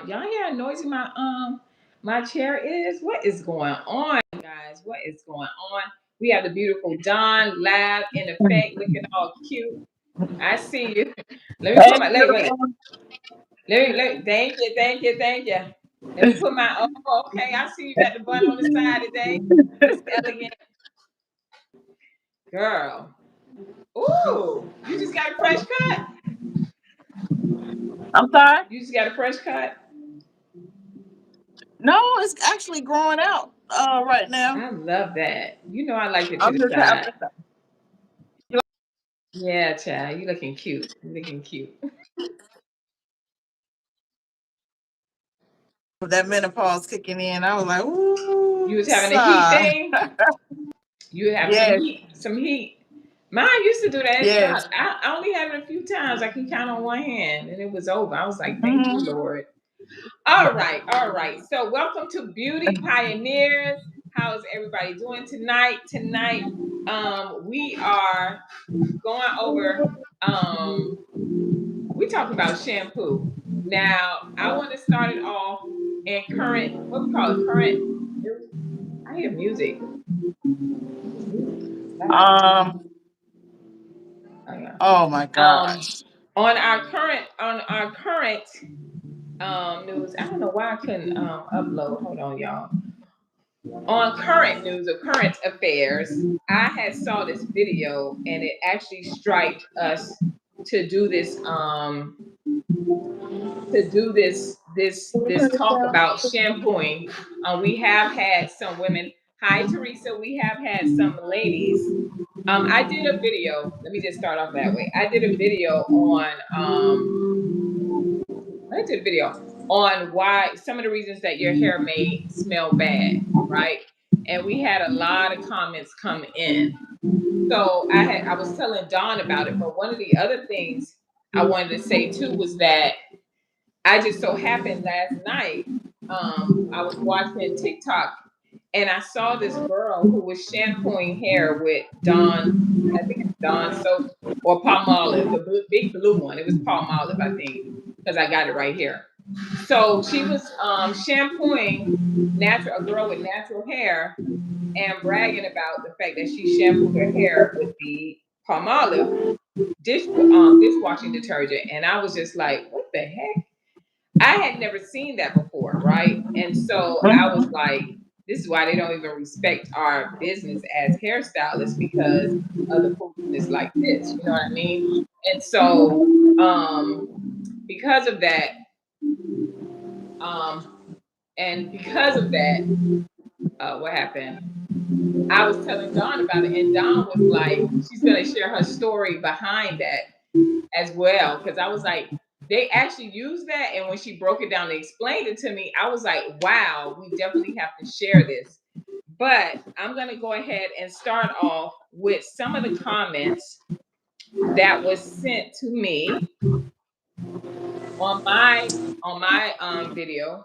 Y'all hear how noisy my chair is? What is going on, guys? What is going on? We have the beautiful Dawn live in effect, looking all cute. I see you. Let me put my thank you. Let me put my okay. I see you got the bun on the side today. It's elegant, girl. Ooh, you just got a fresh cut. I'm sorry? You just got a fresh cut. No, it's actually growing out right now. I love that. You know I like it to I'm the just side. having Yeah, child, you looking cute. You looking cute. that menopause kicking in. I was like, You ooh, was having a heat sigh. thing. You were having some Yes, heat. Some heat. Mine used to do that. It yes. stopped. I only had it a few times. I can count on one hand, and it was over. I was like, "Thank you, Hmm. Lord." All right, all right. So, welcome to Beauty Pioneers. How's everybody doing tonight? Tonight, we are going over. We talking about shampoo. Now, I want to start it off in current. What we call it? Current. I hear music. Whose music is this loud? Um. Oh, yeah. Oh my Um, gosh. on our current news. I don't know why I couldn't upload. Hold on, y'all. On current news or current affairs, I had saw this video and it actually striked us to do this talk about shampooing. We have had some women. Hi, Teresa. We have had some ladies. I did a video. Let me just start off that way. I did a video on I did a video on why some of the reasons that your hair may smell bad, right? And we had a lot of comments come in. So I was telling Dawn about it, but one of the other things I wanted to say too was that I just so happened last night, I was watching TikTok and I saw this girl who was shampooing hair with Dawn, I think it's Dawn soap or Palmolive, the big blue one. It was Palmolive, I think, because I got it right here. So she was shampooing a girl with natural hair and bragging about the fact that she shampooed her hair with the Palmolive dishwashing detergent. And I was just like, what the heck? I had never seen that before, right? And so I was Mhm. like, this is why they don't even respect our business as hairstylists because of the foolishness like this. You know what I mean? And so um because of that, um because of that, what happened? I was telling Dawn about it, and Dawn was like, she's gonna share her story behind that as well. Because I was like, they actually used that, and when she broke it down and explained it to me, I was like, wow, we definitely have to share this. But I'm gonna go ahead and start off with some of the comments that was sent to me on my video.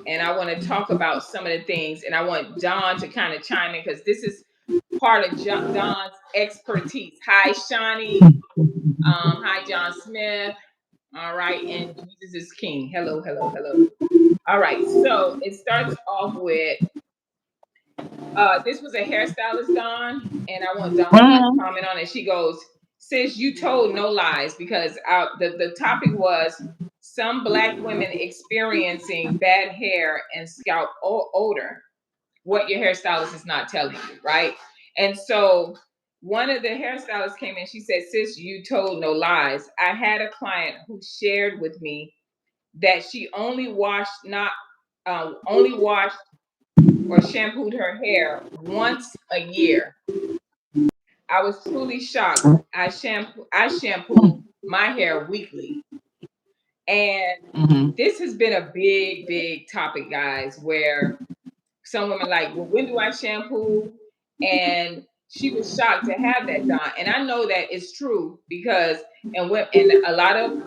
And I want to talk about some of the things, and I want Don to kind of chime in because this is part of Don's expertise. Hi, Shawnee. Hi, John Smith. All right, and Jesus is King. Hello, hello, hello. All right, so it starts off with this was a hairstylist, Dawn, and I want Dawn to kind of Mhm. comment on it. She goes, "Sis, you told no lies because the topic was some Black women experiencing bad hair and scalp odor. What your hairstylist is not telling you, right?" And so one of the hairstylists came in. She said, "Sis, you told no lies. I had a client who shared with me that she only washed or shampooed her hair once a year. I was truly shocked. I shampoo my hair weekly. And Mhm. this has been a big, big topic, guys, where some women like, well, when do I shampoo? And she was shocked to have that done. And I know that it's true because and a lot of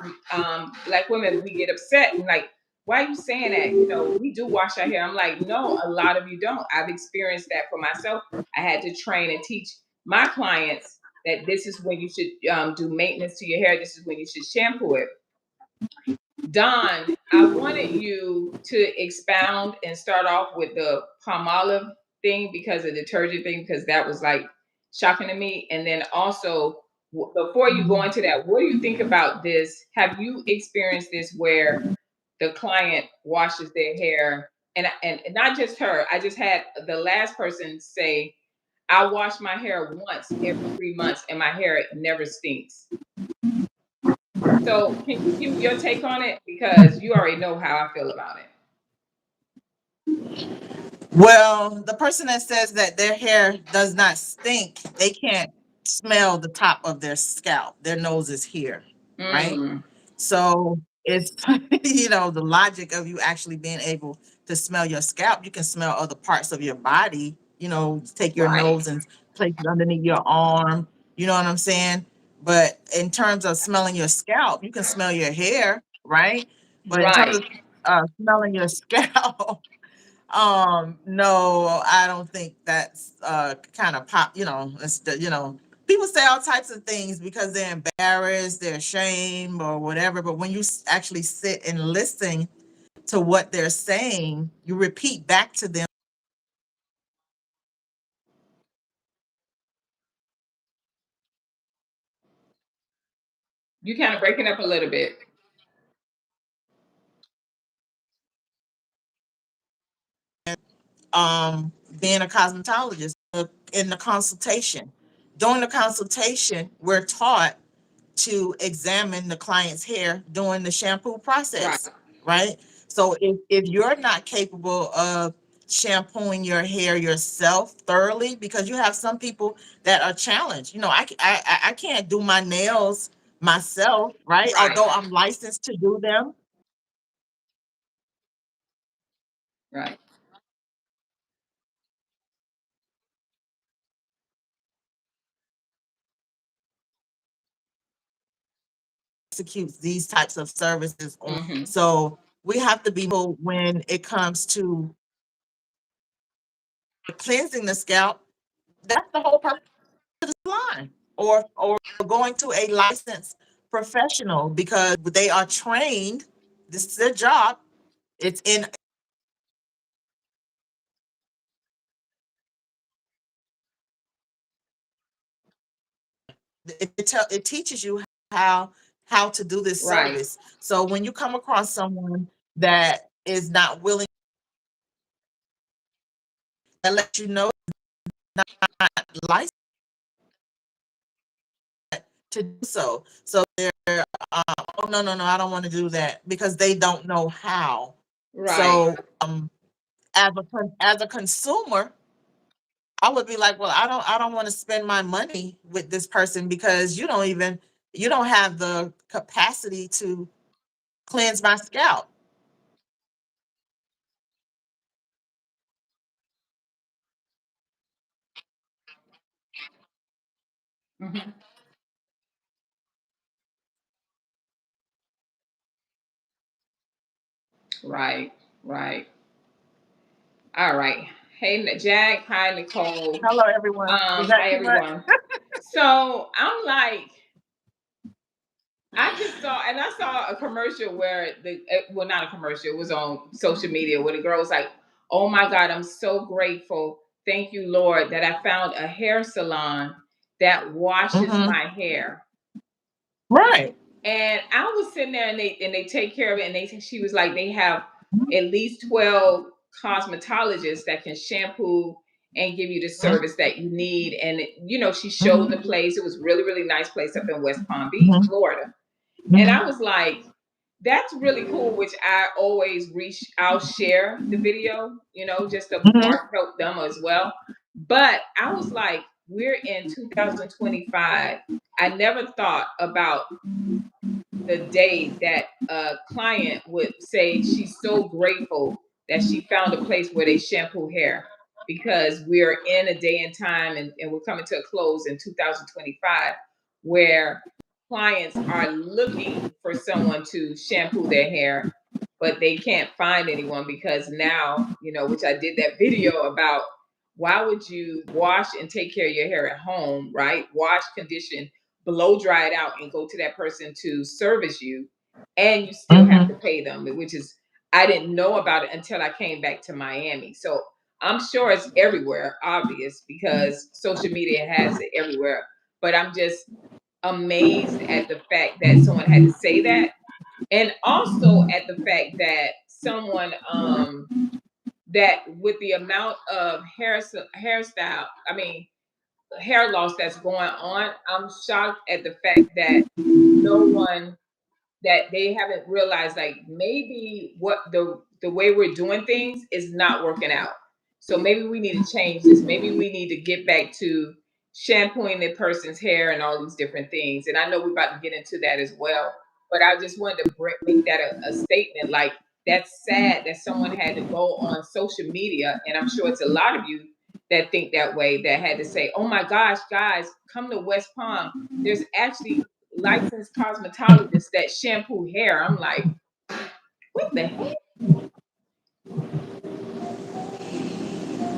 Black women, we get upset and like, why are you saying that? You know, we do wash our hair. I'm like, no, a lot of you don't. I've experienced that for myself. I had to train and teach my clients that this is when you should do maintenance to your hair. This is when you should shampoo it. Don, I wanted you to expound and start off with the palm olive thing because the detergent thing, because that was like shocking to me. And then also, before you go into that, what do you think about this? Have you experienced this where the client washes their hair and not just her? I just had the last person say, I wash my hair once every 3 months and my hair never stinks. So can you give me your take on it? Because you already know how I feel about it. Well, the person that says that their hair does not stink, they can't smell the top of their scalp. Their nose is here, right? Mm, So it's the logic of you actually being able to smell your scalp. You can smell other parts of your body. Take your right, nose and place it underneath your arm. You know what I'm saying? But in terms of smelling your scalp, you can smell your hair, right? But in terms right. of smelling your scalp, no, I don't think that's kind of pop, people say all types of things because they're embarrassed, they're ashamed or whatever, but when you actually sit and listen to what they're saying, you repeat back to them You kind of breaking up a little bit. being a cosmetologist in the consultation. During the consultation, we're taught to examine the client's hair during the shampoo Right, process, right? So if you're not capable of shampooing your hair yourself thoroughly, because you have some people that are challenged, I can't do my nails myself, right? right, Although I'm licensed to do them, right. executes these types of services on. Hmm. So we have to be when it comes to cleansing the scalp. That's the whole purpose of the salon, or going to a licensed professional because they are trained. This is their job. It's in it teaches you how to do this Right. service. So when you come across someone that is not willing, that let you know not licensed to do so. So they're oh no, I don't want to do that because they don't know how. Right. So as a consumer, I would be like, well, I don't want to spend my money with this person because you don't have the capacity to cleanse my scalp. Hmm. Right, right. All right. Hey, Jack. Hi, Nicole. Hello, everyone. Was that Hi, too much? everyone. So I'm like, I just saw, and I saw a commercial where well, not a commercial, it was on social media where the girl was like, oh my God, I'm so grateful. Thank you, Lord, that I found a hair salon that washes Hmm. my hair. Right. And I was sitting there and they take care of it. And she was like, they have at least 12 cosmetologists that can shampoo and give you the service that you need. And, she showed the Hmm. place. It was really, really nice place up in West Palm Beach, Hmm. Florida. And I Hmm. was like, that's really cool, which I always I'll share the video, just to Hmm. mark help them as well. But I was like, we're in 2025. I never thought about the day that a client would say she's so grateful that she found a place where they shampoo hair because we're in a day and time and we're coming to a close in 2025 where clients are looking for someone to shampoo their hair but they can't find anyone because now which I did that video about why would you wash and take care of your hair at home, right? Wash, condition, blow dry it out and go to that person to service you. and you still have to Mm-hmm. pay them, which is, I didn't know about it until I came back to Miami. So I'm sure it's everywhere, obvious, because social media has it everywhere. But I'm just amazed at the fact that someone had to say that, and also at the fact that someone that with the amount of hairstyle, I mean hair loss that's going on, I'm shocked at the fact that no one, that they haven't realized like maybe what the way we're doing things is not working out. So maybe we need to change this. Maybe we need to get back to shampooing the person's hair and all these different things. And I know we're about to get into that as well. But I just wanted to make that a statement. Like, that's sad that someone had to go on social media, and I'm sure it's a lot of you that think that way, that had to say, "Oh my gosh, guys, come to West Palm. There's actually licensed cosmetologists that shampoo hair." I'm like, what the heck?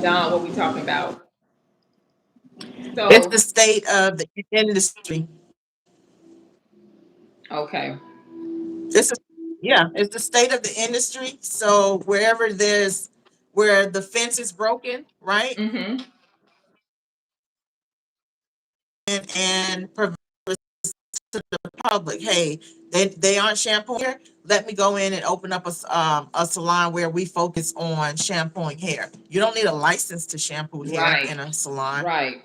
Don, what we talking about? It's So, the state of the industry. okay. It's a, yeah, it's the state of the industry. So wherever there's where the fence is broken, right, Mm-hmm. and provide to the public, hey, they aren't shampooing hair. Let me go in and open up a salon where we focus on shampooing hair. You don't need a license to shampoo hair Right. in a salon, Right.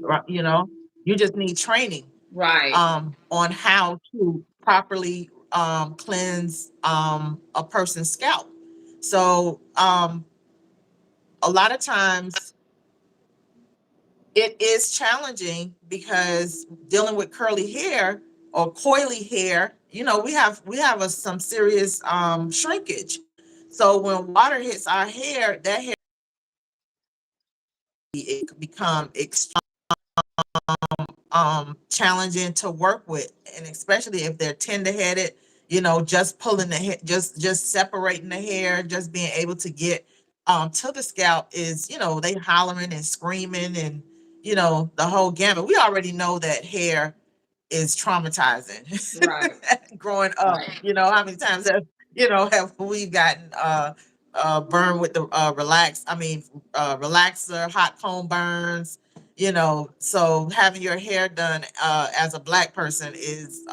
right? You know, you just need training Right. on how to properly cleanse a person's scalp. So a lot of times it is challenging because dealing with curly hair or coily hair, you know, we have some serious shrinkage. So when water hits our hair, that hair, it could become challenging to work with, and especially if they're tender headed, you know, just pulling the hair, just separating the hair, just being able to get to the scalp is, you know, they hollering and screaming and, you know, the whole gamut. We already know that hair is traumatizing. Right. Growing up, Right. you know, how many times have, have we gotten burned with the relaxer, hot comb burns, you know. So having your hair done as a black person is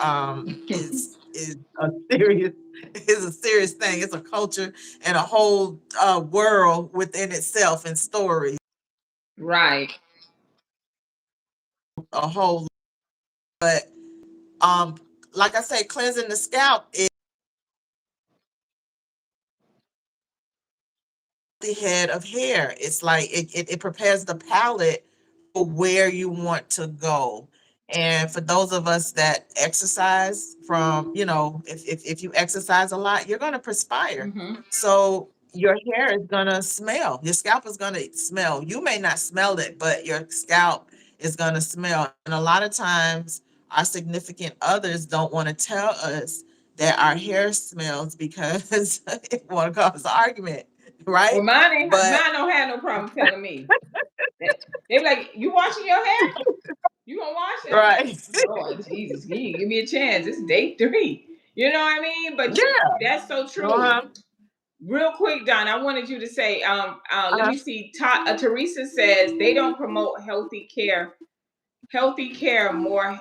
a serious is a serious thing. It's a culture and a whole world within itself and stories. Right. A whole, but um like I say, cleansing the scalp is the head of hair. It's like it prepares the palette for where you want to go. And for those of us that exercise, from, you know, if you exercise a lot, you're going to perspire. Mm-hmm. So your hair is going to smell. Your scalp is going to smell. You may not smell it, but your scalp is going to smell. And a lot of times, our significant others don't want to tell us that our hair smells because it want to cause an argument, Well, right? But mine don't have no problem telling me that. They be like, "You washing your hair? You gonna wash it?" I'm like, right, Lord Jesus, give me a chance. It's day three. You know what I mean? But yeah, that's so true. uh-huh, Real quick, Don, I wanted you to say, let uh-huh, me see. Teresa says they don't promote healthy care more.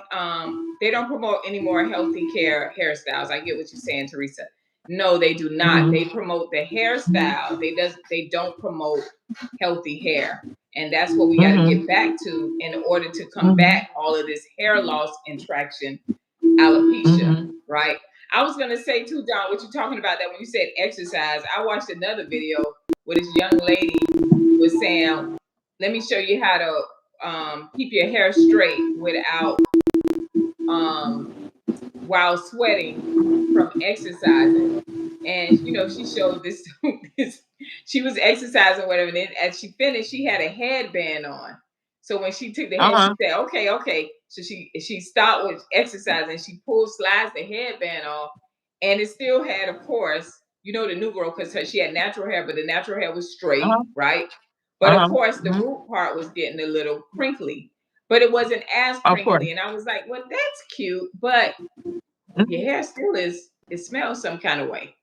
They don't promote any more healthy care hairstyles. I get what you're saying, Teresa. No, they do not. They mhm, promote the hairstyle. They don't promote healthy hair. And that's what we got to get mhm, back to in order to combat mhm, all of this hair loss and traction, alopecia, mhm, right? I was gonna say too, Don, what you're talking about, that when you said exercise, I watched another video where this young lady was saying, "Let me show you how to keep your hair straight without um, while sweating from exercising." And she showed this, this she was exercising, whatever. And then as she finished, she had a headband on. So when she took the head, she uh-huh, said, "Okay, okay." So she stopped with exercising. She slides the headband off, and it still had, of course, the new girl, because she had natural hair, but the natural hair was straight, uh-huh, right? But of uh-huh, course, the mhm, root part was getting a little crinkly, but it wasn't as of course, crinkly. And I was like, "Well, that's cute, but your mhm, hair still is." it smells some kind of way.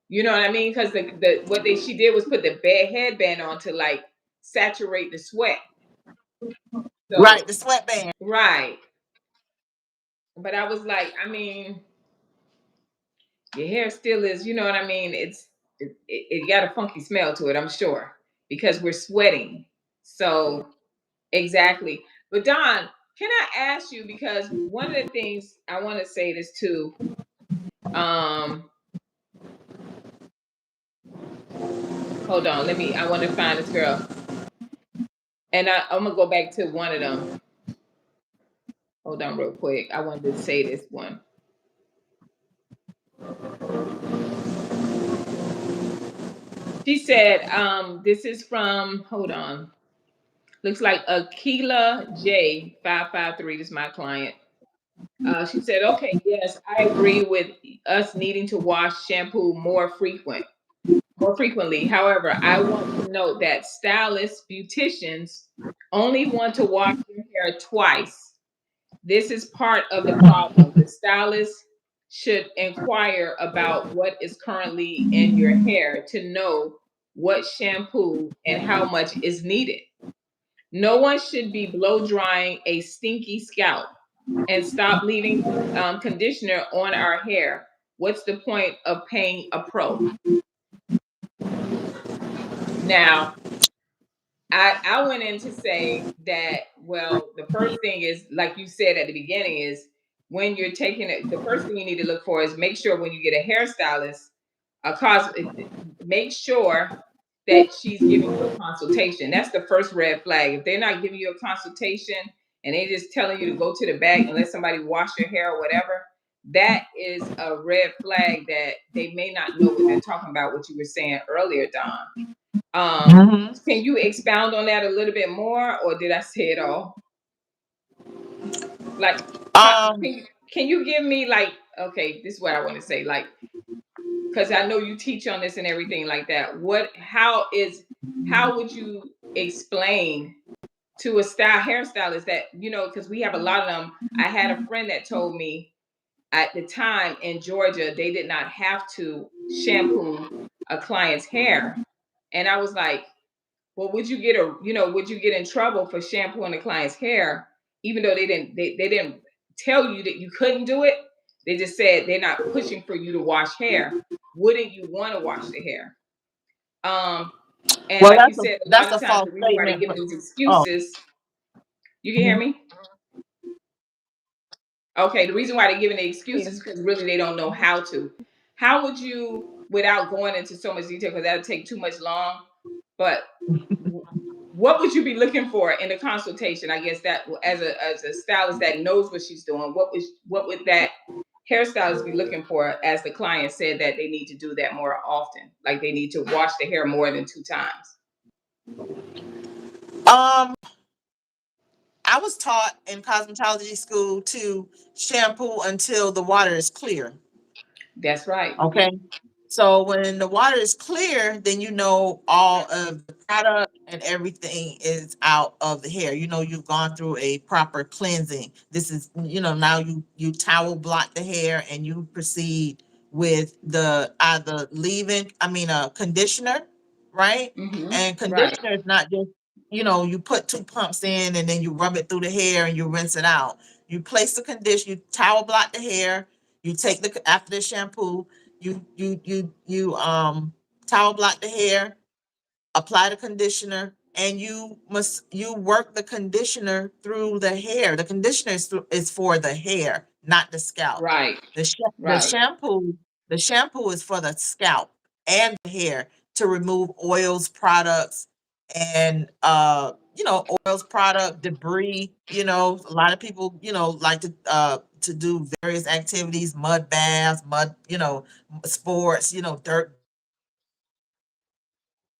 You know what I mean? Because the what they she did was put the bad headband on to like saturate the sweat. Right, So the sweatband. right. But I was like, I mean, your hair still is, you know what I mean? It got a funky smell to it, I'm sure, because we're sweating. So exactly. But Don, can I ask you, because one of the things I want to say this too. Um, hold on, let me. I want to find this girl, and I'm gonna go back to one of them. Hold on, real quick. I wanted to say this one. She said, this is from. Hold on. Looks like Akila J 553. This is my client. She said, okay, yes, I agree with us needing to wash shampoo more frequently. However, I want to note that stylists, beauticians only want to wash your hair twice. This is part of the problem. The stylist should inquire about what is currently in your hair to know what shampoo and how much is needed. No one should be blow drying a stinky scalp, and stop leaving conditioner on our hair. What's the point of paying a pro? Now, I went in to say that, well, the first thing is, like you said at the beginning, is when you're taking it, the first thing you need to look for is make sure when you get a hairstylist, make sure that she's giving you a consultation. That's the first red flag. If they're not giving you a consultation and they just telling you to go to the back and let somebody wash your hair or whatever, that is a red flag that they may not know what they're talking about, what you were saying earlier, Don. Hmm. Can you expound on that a little bit more, or did I say it all? Like, Um, can you give me like, okay, this is what I want to say, like, because I know you teach on this and everything like that. How would you explain to a hairstylist that, because we have a lot of them. I had a friend that told me at the time in Georgia they did not have to shampoo a client's hair, and I was like, well, would you get in trouble for shampooing a client's hair, even though they didn't tell you that you couldn't do it? They just said they're not pushing for you to wash hair. Wouldn't you want to wash the hair? Um, and well, like you said, a lot that's of a times false the reason why they statement. give these Oh, excuses, you can hear mhm. me? Okay, the reason why they're giving the Yeah. excuses is because really they don't know how to. How would you, without going into so much detail, because that'll take too much long, but what would you be looking for in a consultation? I guess that as a stylist that knows what she's doing, what would that hairstylist be looking for, as the client said that they need to do that more often, like they need to wash the hair more than 2 times? Um, I was taught in cosmetology school to shampoo until the water is clear. That's right. Okay. So when the water is clear, then you know all of the product and everything is out of the hair. You know you've gone through a proper cleansing. This is, now you towel block the hair and you proceed with the either leave-in, I mean a conditioner, right? Mm-hmm. And Right. conditioner is not just, you put two pumps in and then you rub it through the hair and you rinse it out. You place the conditioner, you towel block the hair, you take the after the shampoo, you towel block the hair, apply the conditioner, and you work the conditioner through the hair. The conditioner is for the hair, not the scalp. Right. The sh- the Right. shampoo the shampoo is for the scalp and the hair to remove oils, products, and oils, product debris. A lot of people like to do various activities, mud baths, sports, dirt,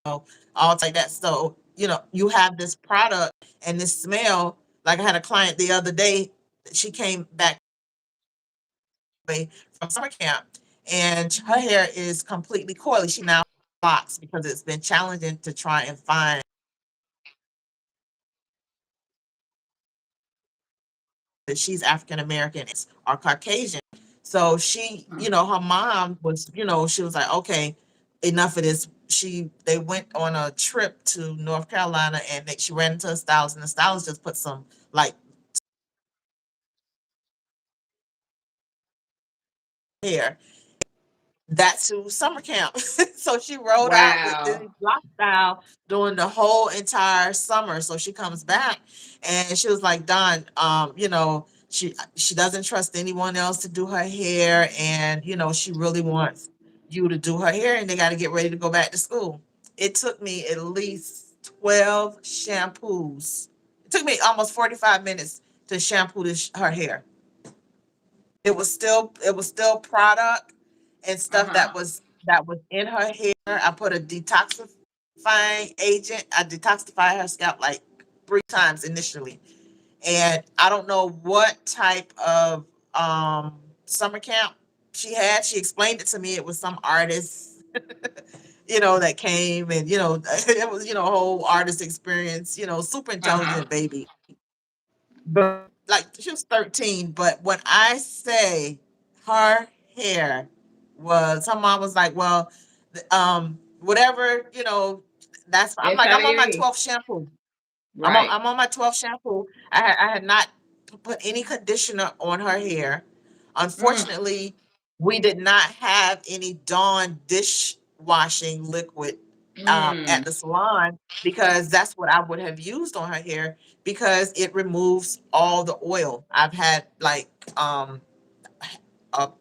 all like that. So, you have this product and this smell. Like I had a client the other day, she came back from summer camp and her hair is completely coily. She now locks because it's been challenging to try and find that she's African American or Caucasian. So she, Uh-huh. her mom was, she was like, okay, enough of this. They went on a trip to North Carolina, and she ran into a stylist, and the stylist just put some like hair. That's who summer camp. So she rode out Wow. the block style during the whole entire summer. So she comes back and she was like, Don, she doesn't trust anyone else to do her hair, and she really wants you to do her hair, and they got to get ready to go back to school. It took me at least 12 shampoos. It took me almost 45 minutes to shampoo her hair. It was still product and stuff Uh-huh. that was in her hair. I put a detoxifying agent. I detoxified her scalp like 3 times initially. And I don't know what type of summer camp she had. She explained it to me. It was some artist, that came, and it was, a whole artist experience, super Uh-huh. intelligent baby. But like she was 13, but when I say her hair her mom was like, well, whatever, I'm like, I'm on my Exaggerate. 12th shampoo. I'm on Right. I'm on my 12th shampoo. I had not put any conditioner on her hair. Mm. Unfortunately, we did not have any Dawn dishwashing liquid at Mm. the salon, because that's what I would have used on her hair, because it removes all the oil. I've had like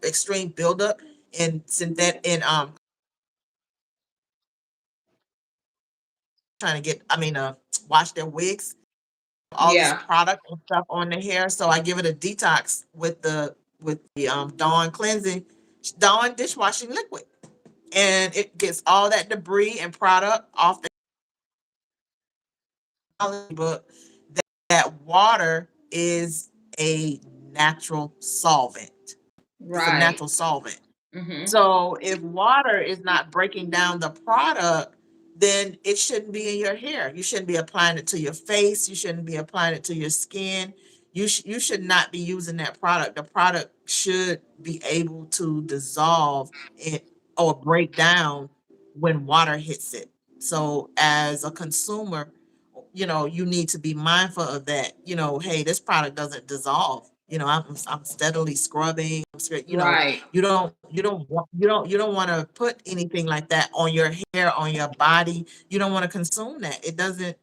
extreme buildup in synthetic in trying to get, wash their wigs, all this Yeah. product and stuff on the hair. So I give it a detox with the Dawn cleansing, Dawn dishwashing liquid, and it gets all that debris and product off the but that water is a natural solvent. It's a Right. natural solvent. Mm-hmm. So if water is not breaking down the product, then it shouldn't be in your hair. You shouldn't be applying it to your face. You shouldn't be applying it to your skin. You should not be using that product. The product should be able to dissolve it or break down when water hits it. So as a consumer, you need to be mindful of that. Hey, this product doesn't dissolve. I'm steadily scrubbing. Right. You don't want to put anything like that on your hair, on your body. You don't want to consume that. It doesn't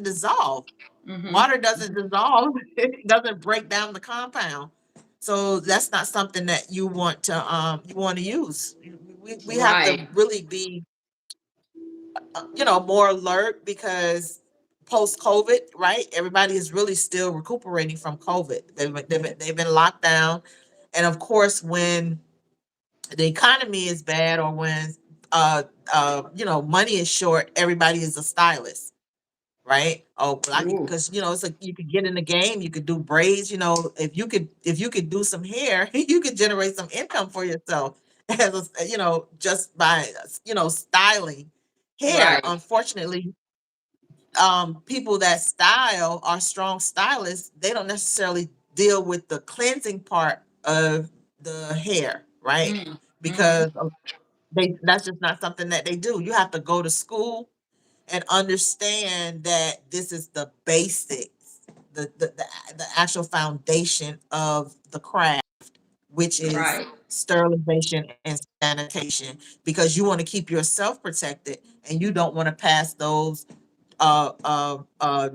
dissolve. Mm-hmm. Water doesn't dissolve. It doesn't break down the compound. So that's not something that you want to use. We have to Right. really be more alert, because post COVID, right? Everybody is really still recuperating from COVID. They've been locked down, and of course, when the economy is bad, or when uh money is short, everybody is a stylist, right? Oh, well, Ooh. because it's like you could get in the game, you could do braids. If you could do some hair, you could generate some income for yourself just by styling hair. Right. Unfortunately, people that style are strong stylists. They don't necessarily deal with the cleansing part of the hair, right? Mm. Mm-hmm. Because that's just not something that they do. You have to go to school and understand that this is the basics, the actual foundation of the craft, which is Right. sterilization and sanitation, because you want to keep yourself protected, and you don't want to pass those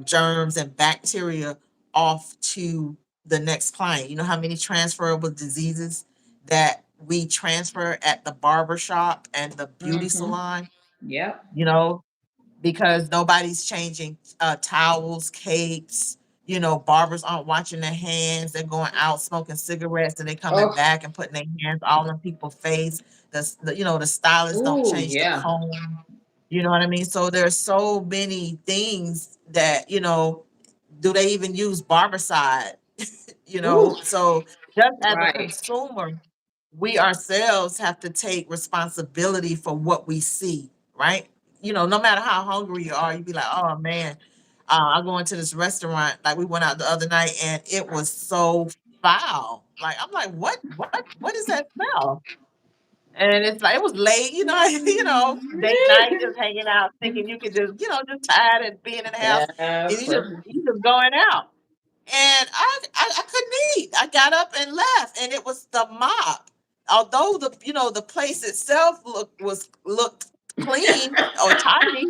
germs and bacteria off to the next client. You know how many transferable diseases that we transfer at the barber shop and the beauty Mm-hmm. salon, Yep. you know, because nobody's changing towels, capes. Barbers aren't watching their hands. They're going out smoking cigarettes, and they coming Oh. back and putting their hands all in people's face. The stylists don't Ooh. change the Yeah. comb. You know what I mean? So there's so many things that, do they even use barbicide? Ooh. So just as a Right. consumer, we ourselves have to take responsibility for what we see, right? No matter how hungry you are, you be like, oh man, I go into this restaurant, like we went out the other night, and it was so foul. Like I'm like, what is that smell? And it's like it was late, you know, date night, just hanging out, thinking you could just, just tired and being in the house, Yeah, and perfect. you just going out. And I couldn't eat. I got up and left, and it was the mop. Although the place itself looked clean or tidy,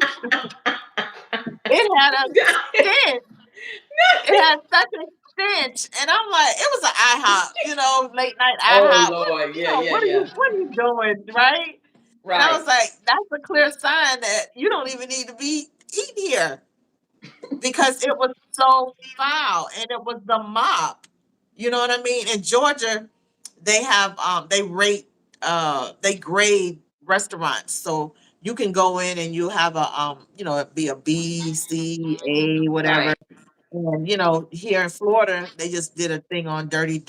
it had a stench. It had such a stench, and I'm like, it was an IHOP, late night Oh IHOP. Lord, yeah, yeah, What are yeah. you doing, right? And I Right. was like, that's a clear sign that you don't even need to be eating here because it was so foul, and it was the mop. You know what I mean? In Georgia, they have they grade restaurants, so you can go in and you have a it be a B, C, A, whatever. Right. And here in Florida, they just did a thing on dirty.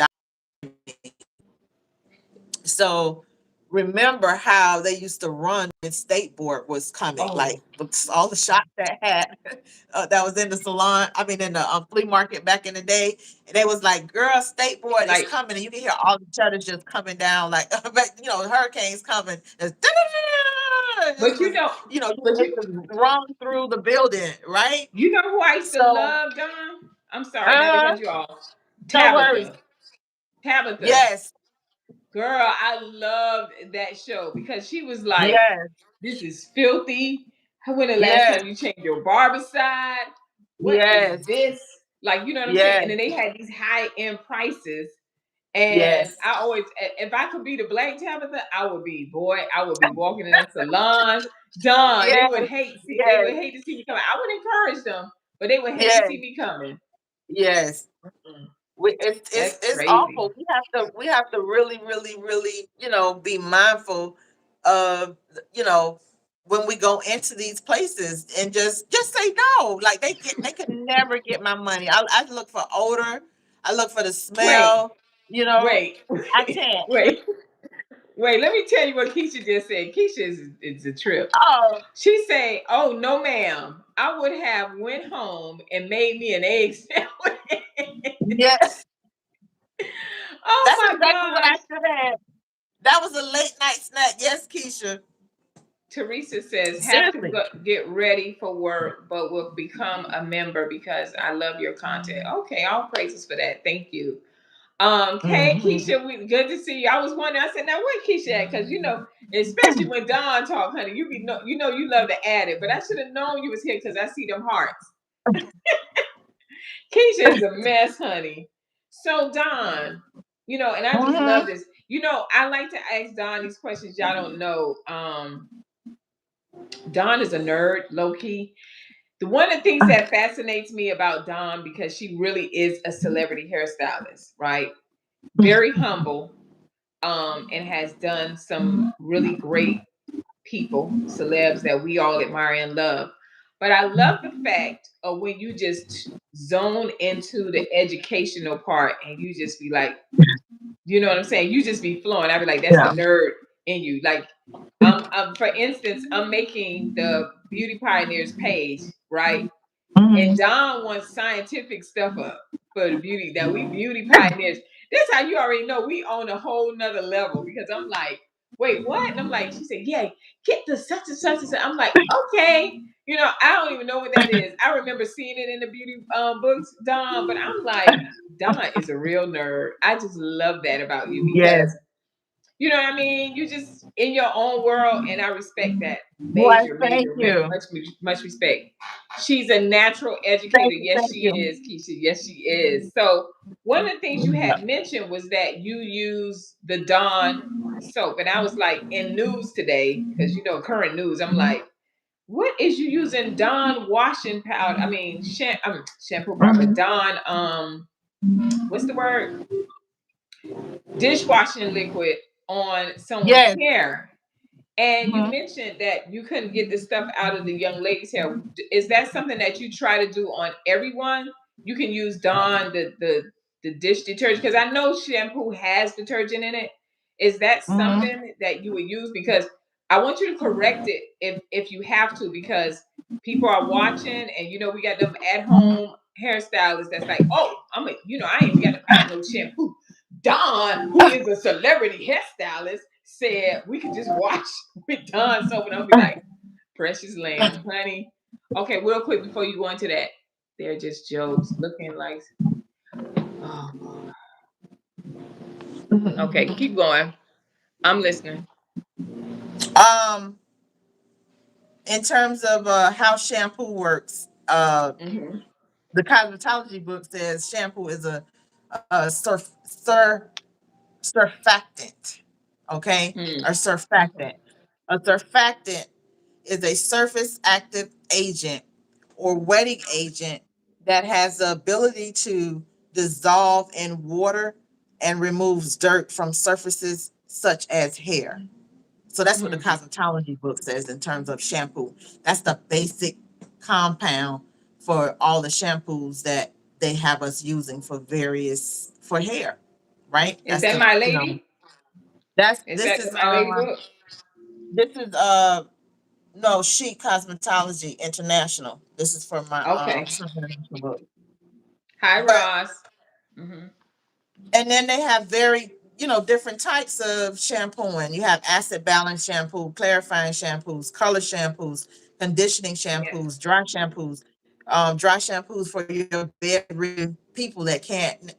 So remember how they used to run when State Board was coming, Oh, like all the shops that had that was in the salon. I mean, in the flea market back in the day, and they was like, "Girl, State Board is like, coming," and you can hear all the shutters just coming down, like hurricanes coming. It but you was, know, but it just run through the building, right? you know who I used to So, love, Don? I'm sorry not to uh, cut you off. no worries. Tabitha. Tabitha. Yes, Girl, I loved that show because she was like, yes, this is filthy. When the last yes, time you changed your barbicide? What is yes, this? Like, you know what I'm saying? And yes, then they had these high end prices. And yes. I always, if I could be the black Tabitha, I would be, boy, I would be walking in the salons. Done. They Yes, would hate, see, they yes, would hate to see me coming. I would encourage them, but they would hate to yes, see me coming. yes. Mm, It's that's it's crazy. awful. We have to really, really, really, be mindful of, you know when we go into these places, and just say no. Like they can never get my money. I look for odor. I look for the Wait, smell. You know, wait, I can't. wait. Wait, let me tell you what Keisha just said. Keisha is a trip. Oh, She say, "Oh no, ma'am. I would have went home and made me an egg sandwich." yes. Oh That's my exactly what I gosh. should have. That was a late night snack. Yes, Keisha. Teresa says, "Have to Seriously. get ready for work, but will become a member because I love your content." Okay, all praises for that. Thank you. Hey Hmm. Keisha, we good to see you. I was wondering. I said, now where Keisha at? Because especially when Dawn talk, honey, you be no, you love to add it. But I should have known you was here because I see them hearts. Keisha is a mess, honey. So Dawn, and I just love Hmm. this. I like to ask Dawn these questions y'all don't know. Dawn is a nerd, low key. The one of the things that fascinates me about Dawn because she really is a celebrity hairstylist, right? Very humble, and has done some really great people, celebs that we all admire and love. But I love the fact of when you just zone into the educational part and you just be like, you know what I'm saying? You just be flowing. I'd be like, that's the Yeah. nerd in you. Like, for instance, I'm making the Beauty Pioneers page, right? And Hmm. Don wants scientific stuff up for the beauty. That we beauty pioneers. That's how you already know we on a whole nother level because I'm like, wait, what? And I'm like, she said, yeah, get the such and such and such. I'm like, okay. I don't even know what that is. I remember seeing it in the beauty books, Don, but I'm like, Don is a real nerd. I just love that about you Yes. because you know what I mean? You just in your own world, and I respect that. Why, Major, thank major, you. much, much respect. She's a natural educator. Thank you. Yes, Thank she you. is, Keisha. Yes, she is. So one of the things you Yeah. had mentioned was that you use the Dawn soap, and I was like in news today because current news. I'm like, what is you using Dawn washing powder? I mean, shampoo powder, but Mhm. Dawn what's the word? Dishwashing liquid on someone's Yes. hair. And you Mhm. mentioned that you couldn't get this stuff out of the young lady's hair. Is that something that you try to do on everyone? You can use Dawn the dish detergent because I know shampoo has detergent in it. Is that Mhm. something that you would use? Because I want you to correct it if you have to because people are watching and we got them at Mhm. home hairstylists that's like, oh, I ain't even got to buy no shampoo. Don, who is a celebrity hairstylist, said we could just watch with Don soap, and I'll be like, precious lamb, honey. Okay, real quick before you go into that, they're just jokes. Looking like, oh, okay, keep going. I'm listening. um, in terms of how shampoo works, Mm-hmm. the cosmetology book says shampoo is a surfactant, okay, Hmm. or surfactant. A surfactant is a surface active agent or wetting agent that has the ability to dissolve in water and removes dirt from surfaces such as hair. So that's what the Hmm. cosmetology book says in terms of shampoo. That's the basic compound for all the shampoos that they have us using for various for hair, right? Is That's that the my you know lady? that's Is that the my lady book? this is no Chic Cosmetology International. This is for my Okay. this is my international book. Hi, But Ross. Hmm. and then they have very different types of shampooing. You have acid balance shampoo, clarifying shampoos, color shampoos, conditioning Yes. shampoos, dry shampoos for your bedridden people that can't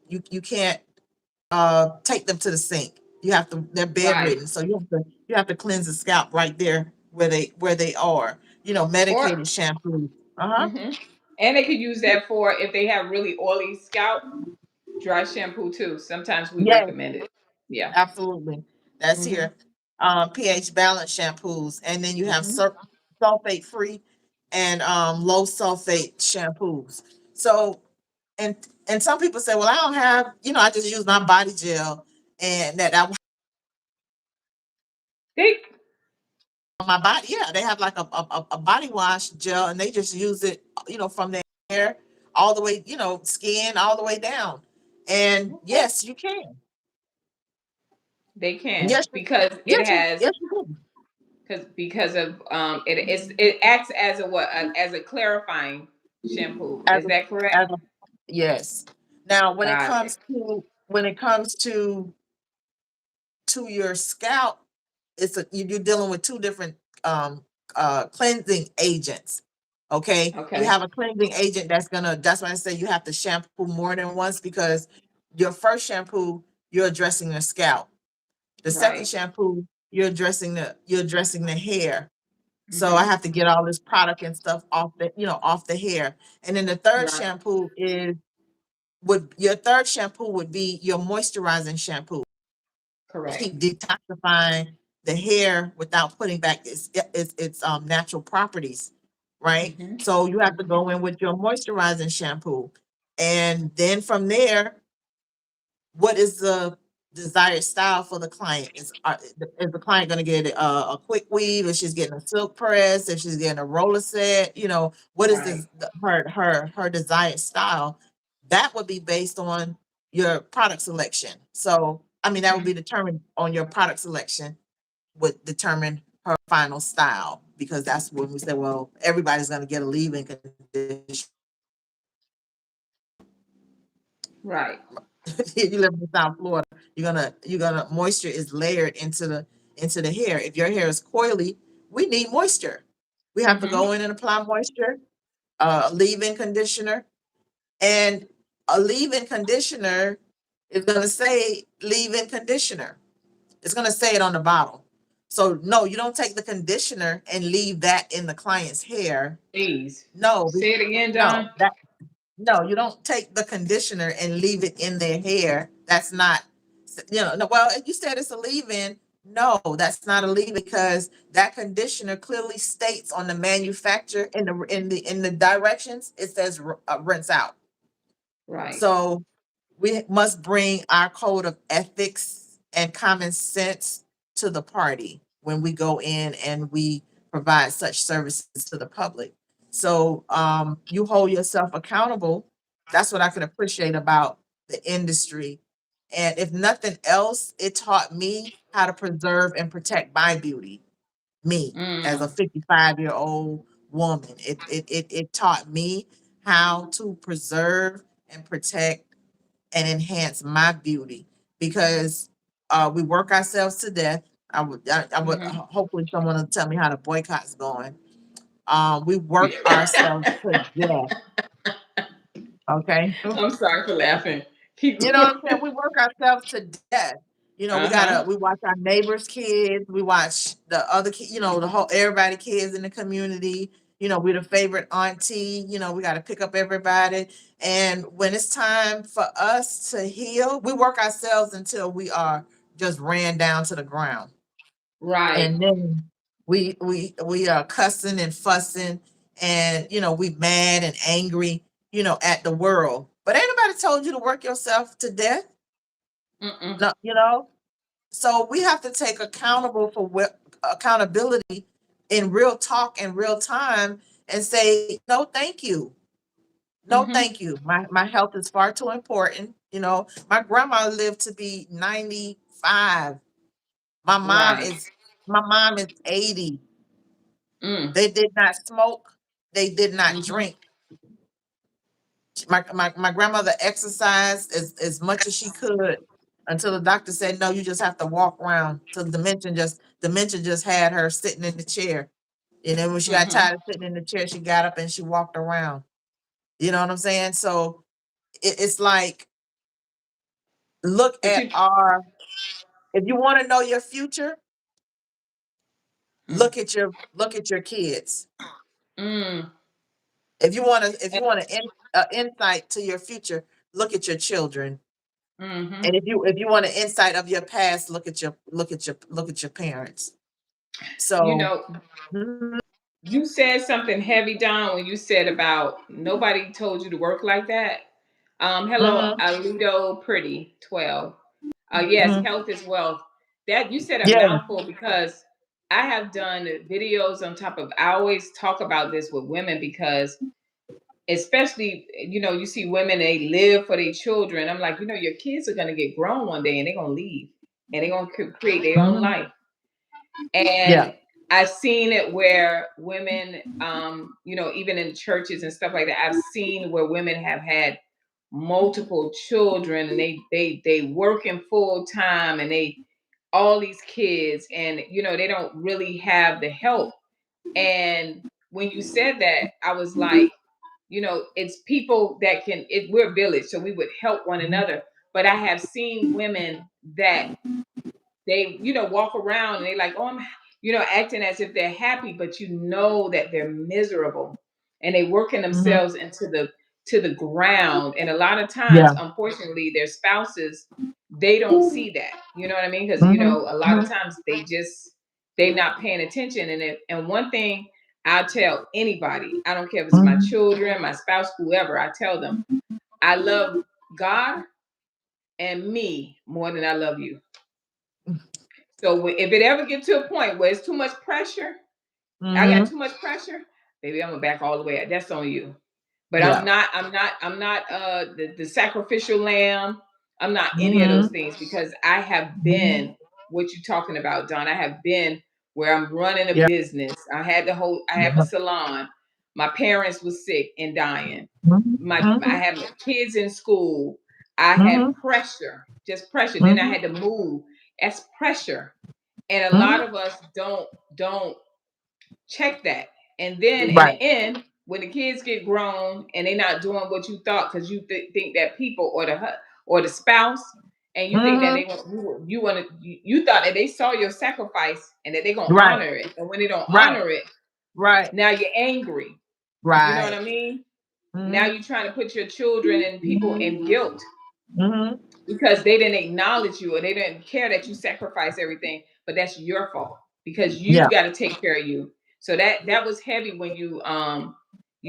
you can't take them to the sink. You have to they're Right. bedridden, so you have to cleanse the scalp right there where they are. Or Medicated shampoo. Uh-huh. hmm and they could use that for if they have really oily scalp, dry shampoo too. Sometimes we Yes. recommend it. Yeah. Absolutely. That's Hmm. here. pH balance shampoos. And then you have Hmm. sulfate free and low sulfate shampoos. So and some people say, well, I don't have, I just use my body gel and that I They on my body. Yeah, they have like a body wash gel and they just use it, from their hair all the way, skin all the way down. And okay. yes, you can. They can Yes, because it yes, has yes, you can. because of it acts as a what as a clarifying shampoo. As Is a, that correct? as a yes. Now, when it Got it. comes to when it comes to your scalp, you're dealing with two different um cleansing agents. Okay, you Okay. have a cleansing agent that's why I say you have to shampoo more than once because your first shampoo you're addressing the scalp. The second Right. shampoo you're addressing the hair. So I Hmm. have to get all this product and stuff off the hair. And then the third Right. shampoo is would your third shampoo would be your moisturizing shampoo. Correct. Keep detoxifying the hair without putting back its natural properties, right? Hmm. So you have to Hmm. go in with your moisturizing shampoo. And then from there, what is the desired style for the client? Is the client going to get a quick weave? If she's getting a silk press, if she's getting a roller set, what is Right. her desired style? That would be based on your product selection. So, I mean, that would Mhm. be determined on your product selection would determine her final style because that's when we say, well, everybody's going to get a leave-in conditioner. Right. You live in South Florida, you're gonna moisture is layered into the hair. If your hair is coily, we need moisture. We have to Hmm. go in and apply moisture, leave-in conditioner, and a leave-in conditioner is gonna say leave-in conditioner. It's gonna say it on the bottle. So no, you don't take the conditioner and leave that in the client's hair. Please No, say it again, no, Don. that no, you don't take the conditioner and leave it in their hair. That's not, no, well, you said it's a leave-in. No, that's not a leave because that conditioner clearly states on the manufacturer in the directions, it says rinse out. Right. So we must bring our code of ethics and common sense to the party when we go in and we provide such services to the public. So you hold yourself accountable. That's what I can appreciate about the industry. And if nothing else, it taught me how to preserve and protect my beauty. Me as a Mm. 55-year-old woman, it taught me how to preserve and protect and enhance my beauty because we work ourselves to death. I would Mm-hmm. hopefully someone will tell me how the boycott's going. We work ourselves to death. Okay. I'm sorry for laughing. Keep You know what going. I'm saying? We work ourselves to death. You know, Uh-huh. we watch our neighbors' kids, we watch the other kids, you know, the whole everybody kids in the community. You know, we're the favorite auntie, you know, we gotta pick up everybody. And when it's time for us to heal, we work ourselves until we are just ran down to the ground. Right. And then we are cussing and fussing and you know, we mad and angry, you know, at the world. But ain't nobody told you to work yourself to death. Mm-mm. No, you know, so we have to take accountable for what accountability in real talk in real time and say, no, thank you. No, Mm-hmm. thank you. My health is far too important. You know, my grandma lived to be 95. My mom Right. is my mom is 80. Mm. They did not smoke. They did not Mm-hmm. drink. My grandmother exercised as much as she could until the doctor said, no, you just have to walk around. So dementia just had her sitting in the chair. And then when she got Mm-hmm. tired of sitting in the chair, she got up and she walked around. You know what I'm saying? So it's like, look But at you our, if you want to know your future, mm. look at your kids. Mm. If you want an insight to your future, look at your children. Mm-hmm. And if you want an insight of your past, look at your parents. You So know, mhm, you said something heavy, Don, when you said about nobody told you to work like that. Hello, mhm, Alito Pretty 12. Yes, mhm. health is wealth. That you said a Yeah. mouthful because I have done videos on top of. I always talk about this with women because, especially, you see women they live for their children. I'm like, your kids are gonna get grown one day and they're gonna leave and they're gonna create their own Mhm. life. Yeah. And I've seen it where women, even in churches and stuff like that, I've seen where women have had multiple children and they working full time and they all these kids and they don't really have the help. And when you said that, I was like, it's people that we're a village, so we would help one Mhm. another. But I have seen women that they walk around and they like, oh, I'm acting as if they're happy, but that they're miserable and they working Mhm. themselves into the ground. And a lot of times, Yeah. unfortunately, their spouses, they don't see that, you know what I mean? Because Mhm. a lot of Mhm. times they're not paying attention. And one thing I tell anybody, I don't care if it's my Mhm. children, my spouse, whoever, I tell them I love God and me more than I love you. So if it ever get to a point where it's too much pressure, I got Mhm. too much pressure, baby, I'm gonna back all the way. That's on you. But I'm Yeah. not, the sacrificial lamb. I'm not any of those Mhm. things because I have Mhm. been what you talking about, Don. I have been where I'm running a Yeah. business. I have a Yeah. salon. My parents was sick and dying. Mhm. I Mhm. had my kids in school. I had Mhm. pressure, just pressure. Then I Mhm. had to move. That's pressure. And a lot Mhm. of us don't check that. And then in the Right. end, when the kids get grown and they're not doing what you thought because you think that people or the spouse and you think that Mhm. you want to you thought that they saw your sacrifice and that they're gonna Right. honor it, and when they don't Right. honor it, Right. now you're angry. You know what Right. I mean? Now Mhm. you're trying to put your children and people in guilt Mhm. because they didn't acknowledge you or they didn't care that you sacrificed everything, but that's your fault because you Yeah. got to take care of you. So that was heavy when you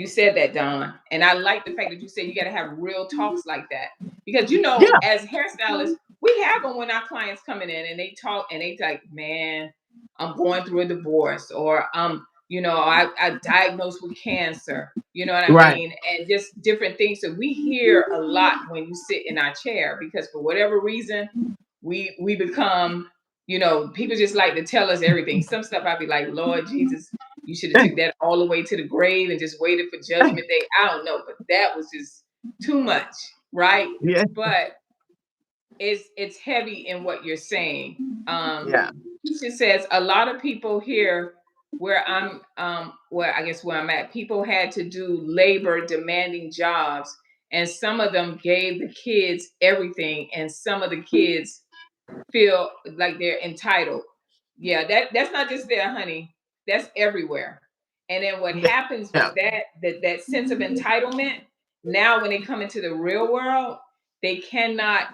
said that, Don. And I like the fact that you said you got to have real talks like that because Yeah. as hairstylists we have them when our clients coming in and they talk and they like, man, I'm going through a divorce, or I diagnosed with cancer, you know what I Right. mean? And just different things. So we hear a lot when you sit in our chair because for whatever reason, we become, people just like to tell us everything. Some stuff I'd be like, Lord Jesus, you should have took that all the way to the grave and just waited for judgment day. I don't know, but that was just too much. right? Yeah. But it's heavy in what you're saying. Yeah. Keisha says a lot of people here where I guess where I'm at, people had to do labor demanding jobs, and some of them gave the kids everything, and some of the kids feel like they're entitled. Yeah, that's not just there, honey. That's everywhere. And then what Yeah. happens Yeah. with that sense of entitlement, now when they come into the real world, they cannot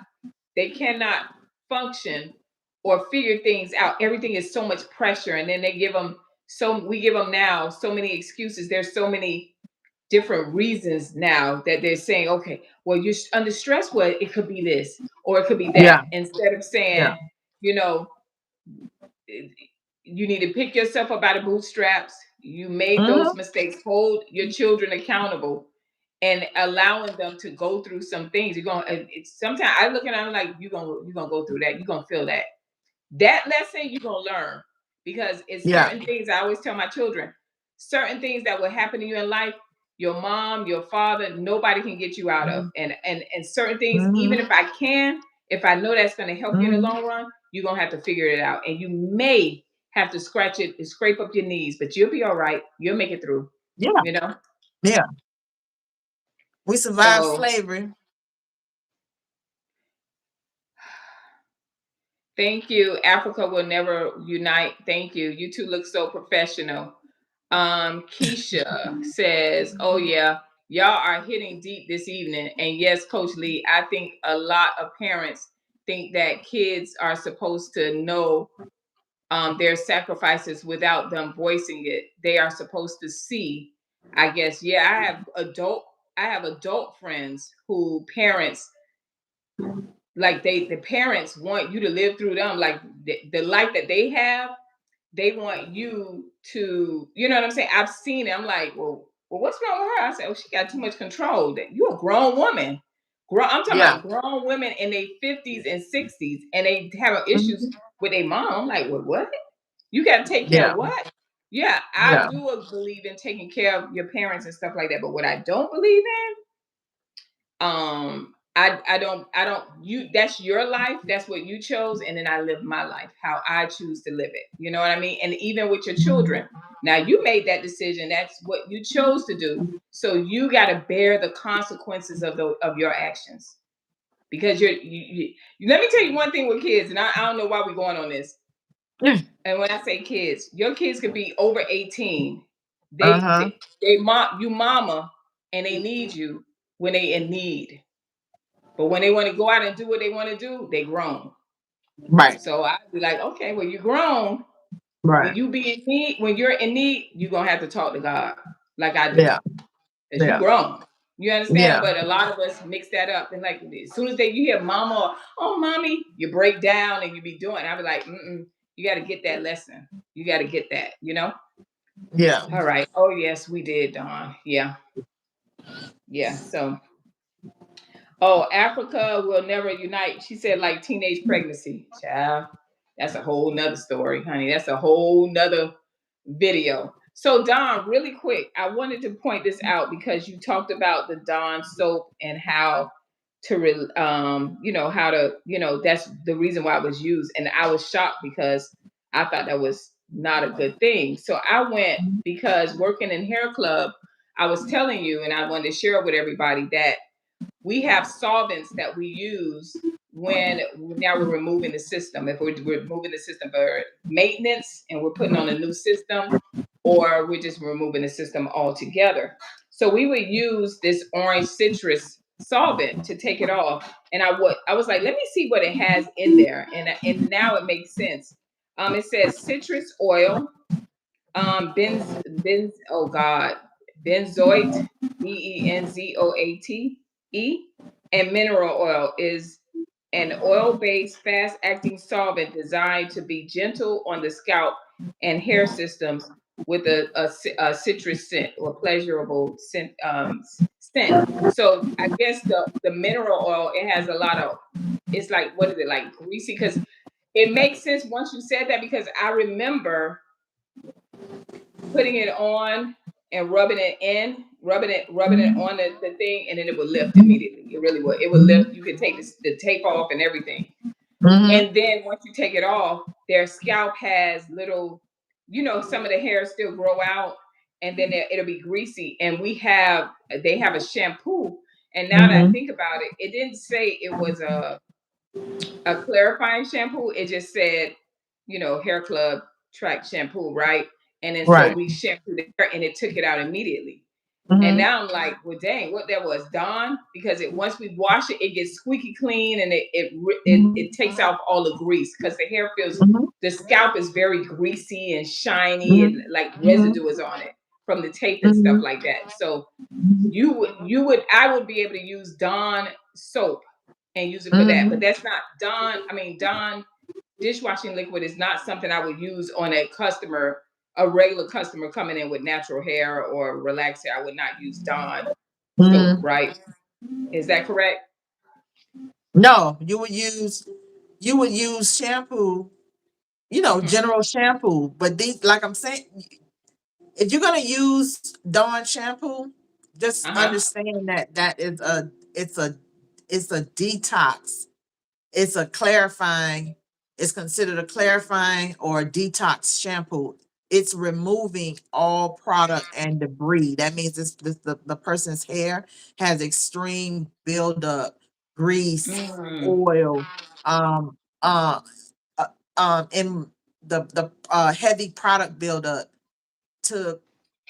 they cannot function or figure things out. Everything is so much pressure, and then they give them we give them now so many excuses. There's so many different reasons now that they're saying, okay, well, you're under stress. Well, it could be this or it could be Yeah. that. Instead of saying, Yeah. you know, you need to pick yourself up by the bootstraps. You made those Hmm. mistakes. Hold your children accountable and allowing them to go through some things. You're going. Sometimes I look at them like you're gonna go through that. You're gonna feel that. That lesson you're gonna learn because it's Yeah. certain things I always tell my children, certain things that will happen to you in life, your mom, your father, nobody can get you out of. And certain things, even Hmm. if I can, if I know that's gonna help you in the Hmm. long run, you're gonna have to figure it out. And you may have to scratch it and scrape up your knees, but you'll be all right. You'll make it through, Yeah. you know? Yeah. We survived So slavery. thank you. Africa will never unite. Thank you. You two look so professional. Keisha says, "Oh yeah, y'all are hitting deep this evening." And yes, Coach Lee, I think a lot of parents think that kids are supposed to know their sacrifices without them voicing it. They are supposed to see. I guess yeah. I have adult friends who parents like the parents want you to live through them like the life that they have they want you to, you know what I'm saying? I've seen it. I'm like, well, what's wrong with her? I said, oh, she got too much control. That you're a grown woman. I'm talking Yeah. about grown women in their 50s and 60s, and they have issues Mhm. with their mom. I'm like, well, what? You got to take care Yeah. of what? Yeah, I Yeah. do believe in taking care of your parents and stuff like that. But what I don't believe in I don't you that's your life, that's what you chose, and then I live my life how I choose to live it, you know what I mean? And even with your children, now you made that decision, that's what you chose to do, so you got to bear the consequences of your actions because let me tell you one thing with kids, and I don't know why we're going on this. And when I say kids, your kids could be over 18, they Uh-huh. they, they you mama, and they need you when they in need. But when they want to go out and do what they want to do, they grown. Right. So I'd be like, okay, well, you grown. When Right. you be in need, when you're in need, you're gonna have to talk to God like I do. Yeah. Because you Yeah. grown. You understand? Yeah. But a lot of us mix that up. And like as soon as you hear mama or oh mommy, you break down and you be doing. I be like, you gotta get that lesson. You gotta get that, you know? Yeah. All right. Oh yes, we did, Dawn. Yeah. Yeah. So oh, Africa will never unite. She said like teenage pregnancy. Child, that's a whole nother story, honey. That's a whole nother video. So Dawn, really quick, I wanted to point this out because you talked about the Dawn soap and how to how to, that's the reason why it was used. And I was shocked because I thought that was not a good thing. So I went because working in hair club, I was telling you and I wanted to share with everybody that we have solvents that we use when now we're removing the system. If we're removing the system for maintenance and we're putting on a new system, or we're just removing the system altogether. So we would use this orange citrus solvent to take it off. And I was like, let me see what it has in there. And now it makes sense. It says citrus oil, oh God, benzoate, benzoate, and mineral oil is an oil-based, fast-acting solvent designed to be gentle on the scalp and hair systems with a citrus scent or pleasurable scent. So I guess the mineral oil, it has a lot of, it's like, what is it, like greasy? Because it makes sense once you said that, because I remember putting it on and rubbing it on the thing, and then it would lift immediately. It really would. It would lift. You could take the tape off and everything. Mm-hmm. And then once you take it off, their scalp has little, some of the hairs still grow out, and then it'll be greasy. And they have a shampoo. And now that I Mm-hmm. think about it, it didn't say it was a clarifying shampoo. It just said, Hair Club track shampoo, right? And then so Right. we shampooed the hair, and it took it out immediately. And Mm-hmm. now I'm like, well, dang, what that was, Dawn, because once we wash it, it gets squeaky clean, and it takes off all the grease, because Mm-hmm. the scalp is very greasy and shiny, and Mm-hmm. like Mm-hmm. residue is on it from the tape and stuff Mm-hmm. like that. So I would be able to use Dawn soap and use it for that, but Mm-hmm. that's not Dawn. I mean, Dawn dishwashing liquid is not something I would use on a regular customer coming in with natural hair or relaxed hair. I would not use Dawn soap, Mm-hmm. right? Is that correct? No, you would use shampoo, Mm-hmm. general shampoo. But these, like I'm saying, if you're gonna use Dawn shampoo, just Uh-huh. understand that it's a it's a detox. It's a clarifying, it's considered a clarifying or a detox shampoo. It's removing all product and debris. That means the person's hair has extreme buildup, grease, Mm, oil, um, uh, in the heavy product buildup to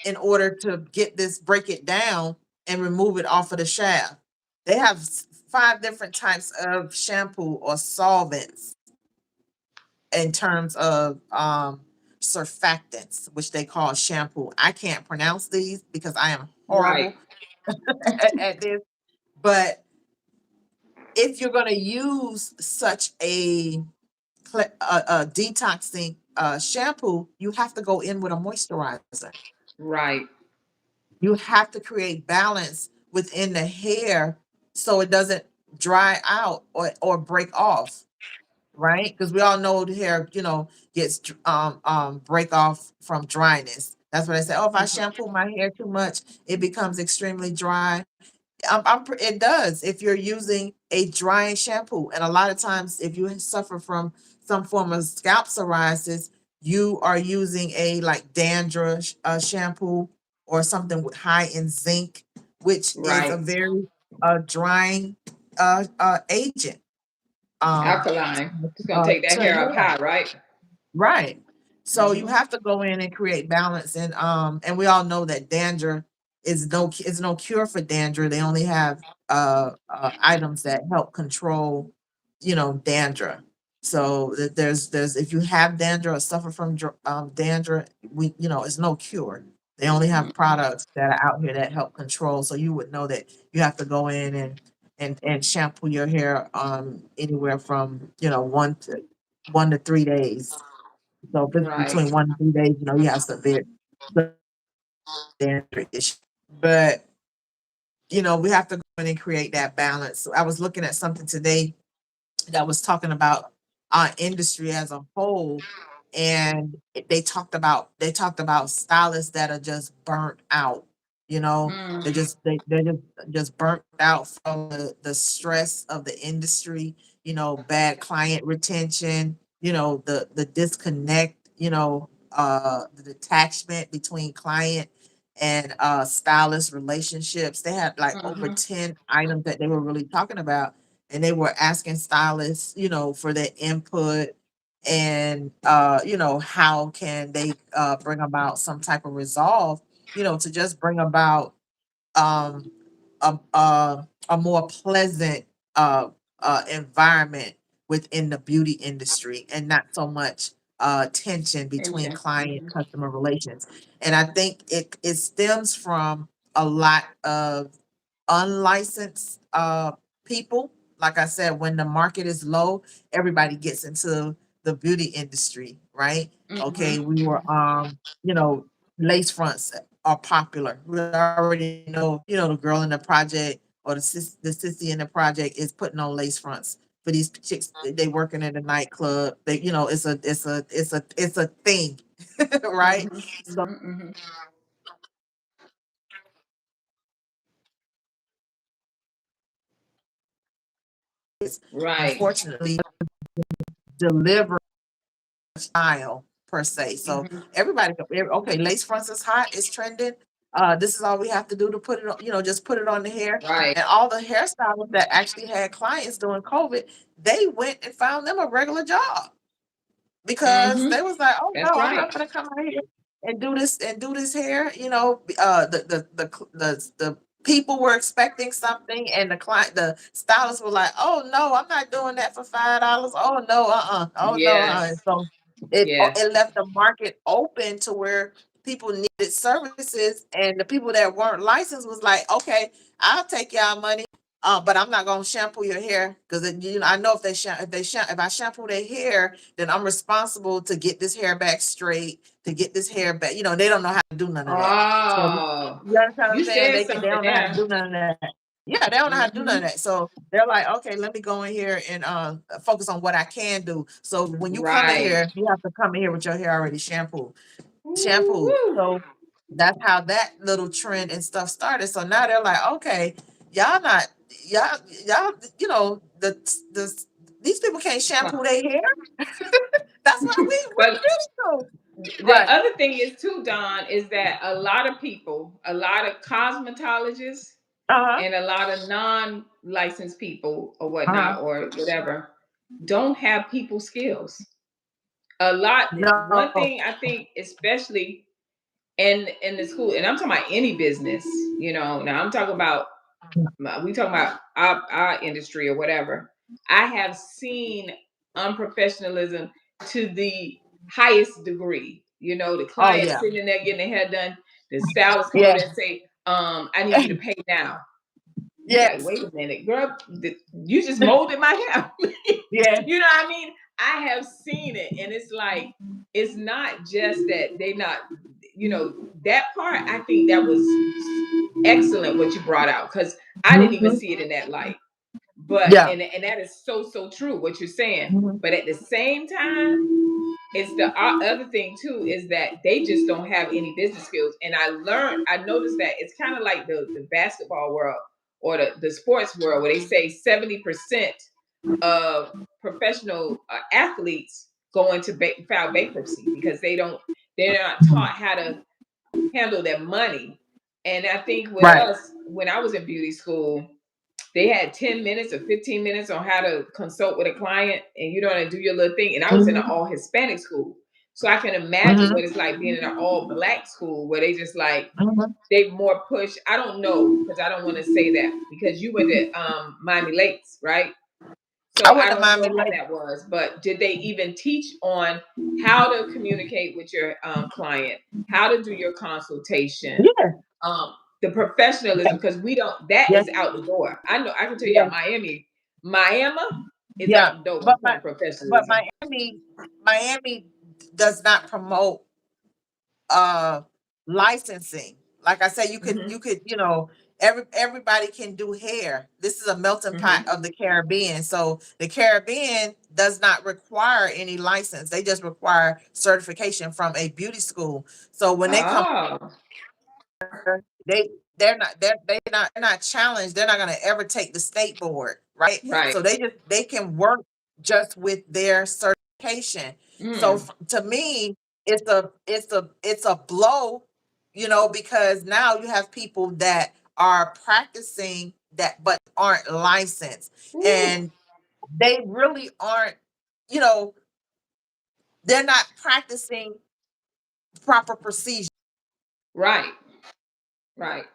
in order to break it down and remove it off of the shaft. They have five different types of shampoo or solvents in terms of surfactants, which they call shampoo. I can't pronounce these because I am right, horrible at this. But if you're going to use such a detoxing shampoo, you have to go in with a moisturizer. right. You have to create balance within the hair so it doesn't dry out or break off, right? Because we all know the hair, gets break off from dryness. That's what I say. Oh, if I Mhm. shampoo my hair too much, it becomes extremely dry. It does if you're using a drying shampoo. And a lot of times, if you suffer from some form of scalp psoriasis, you are using a like dandruff shampoo or something with high in zinc, which is a Right. very drying agent Alkaline. It's gonna take that to hair up hair. high, right? Right. So you Mm-hmm. have to go in and create balance and we all know that dandruff is no cure for dandruff. They only have items that help control, dandruff. So there's if you have dandruff or suffer from dandruff, it's no cure. They only have Mm-hmm. products that are out here that help control. So you would know that you have to go in and shampoo your hair anywhere from 1 to 3 days. So Right. between 1 and 3 days, you have severe dandruff issue. But we have to go in and create that balance. So I was looking at something today that was talking about our industry as a whole, and they talked about stylists that are just burnt out. You know, they're Mm, just burnt out from the stress of the industry. Bad client retention. The disconnect. The detachment between client and stylist relationships. They had like over mm-hmm. 10 items that they were really talking about, and they were asking stylists, for their input and how can they bring about some type of resolve, to just bring about um a more pleasant environment within the beauty industry and not so much tension between Tension. client Mm-hmm. customer relations. And I think it stems from a lot of unlicensed people. Like I said, when the market is low, everybody gets into the beauty industry, right? Okay, we Mm-hmm. were lace fronts are popular. We already know, the girl in the project or the sissy in the project is putting on lace fronts for these chicks. They working at a nightclub. It's a thing, right? Mm-hmm. So Mm-hmm. Right. unfortunately deliver style per se. So Hmm. everybody, okay, lace fronts is hot, it's trending. This is all we have to do to put it on, just put it on the hair. Right. And all the hairstylists that actually had clients during COVID, they went and found them a regular job because Hmm. they was like, "Oh That's no, I'm right. not gonna come out here and do this hair." The people were expecting something, and the stylists were like, "Oh no, I'm not doing that for $5. Oh no, oh no." Yes. So it Yes. left the market open to where people needed services, and the people that weren't licensed was like, "Okay, I'll take y'all money." But I'm not gonna shampoo your hair because I know if I shampoo their hair, then I'm responsible to get this hair back straight, to get this hair back. They don't know how to do none of that. So Oh, you understand what I'm you saying? said They something don't know how to there. do none of that. Yeah, they don't know how to do none of Hmm. that. So they're like, okay, let me go in here and focus on what I can do. So when you come in Right. here, you have to come in here with your hair already shampooed. Woo. So that's how that little trend and stuff started. So now they're like, okay, y'all not y'all, the these people can't shampoo their hair. That's why we're But really cool. the Right. other thing is too, Don, is that a lot of people, a lot of cosmetologists Uh-huh. and a lot of non-licensed people or Uh-huh. whatnot or whatever don't have people skills. A lot. One No. thing I think, especially in the school, and I'm talking about any business. Now I'm talking about we talking about our industry or whatever. I have seen unprofessionalism to the highest degree. The Oh client yeah. sitting there getting their hair done, the stylist come over Yeah. there and say, I need you to pay now. You like, Yes. wait a minute, girl, you just molded my hair. Yeah. You know what I mean? I have seen it, and it's like, it's not just that they not, that part. I think that was excellent what you brought out, because I didn't even Mhm. see it in that light. But Yeah. and that is so true what you're saying. Mhm. But at the same time, it's the other thing too, is that they just don't have any business skills. And I noticed that it's kind of like the basketball world or the sports world, where they say 70% of professional athletes go into file bankruptcy because they're not taught how to handle their money. And I think with Right. us, when I was in beauty school, they had 10 minutes or 15 minutes on how to consult with a client, and you know, and do your little thing. And I was in an Mhm. all Hispanic school. So I can imagine what Mhm. it's like being in an all black school where they just like, Mhm. they more push. I don't know, because I don't want to say that, because you went to Miami Lakes, right? I So went I to don't Miami know how Lake. that was, but did they even teach on how to communicate with your client, how to do your consultation, Yeah. um, the professionalism? Because we don't. That Yeah. is out the door. I know. I can tell you Yeah. at Miami is Yeah. out the door when But it my comes to but professionalism. Miami does not promote uh licensing. Like I said, Hmm. everybody can do hair. This is a melting pot Hmm. of the Caribbean. So the Caribbean does not require any license. They just require certification from a beauty school. So when they come, Oh, they they're not challenged. They're not going to ever take the state board, right? right. So they can work just with their certification. So Mm. to me, it's a blow, because now you have people that are practicing that but aren't licensed, Ooh. and they really aren't, you know, they're not practicing proper procedure Right. Right.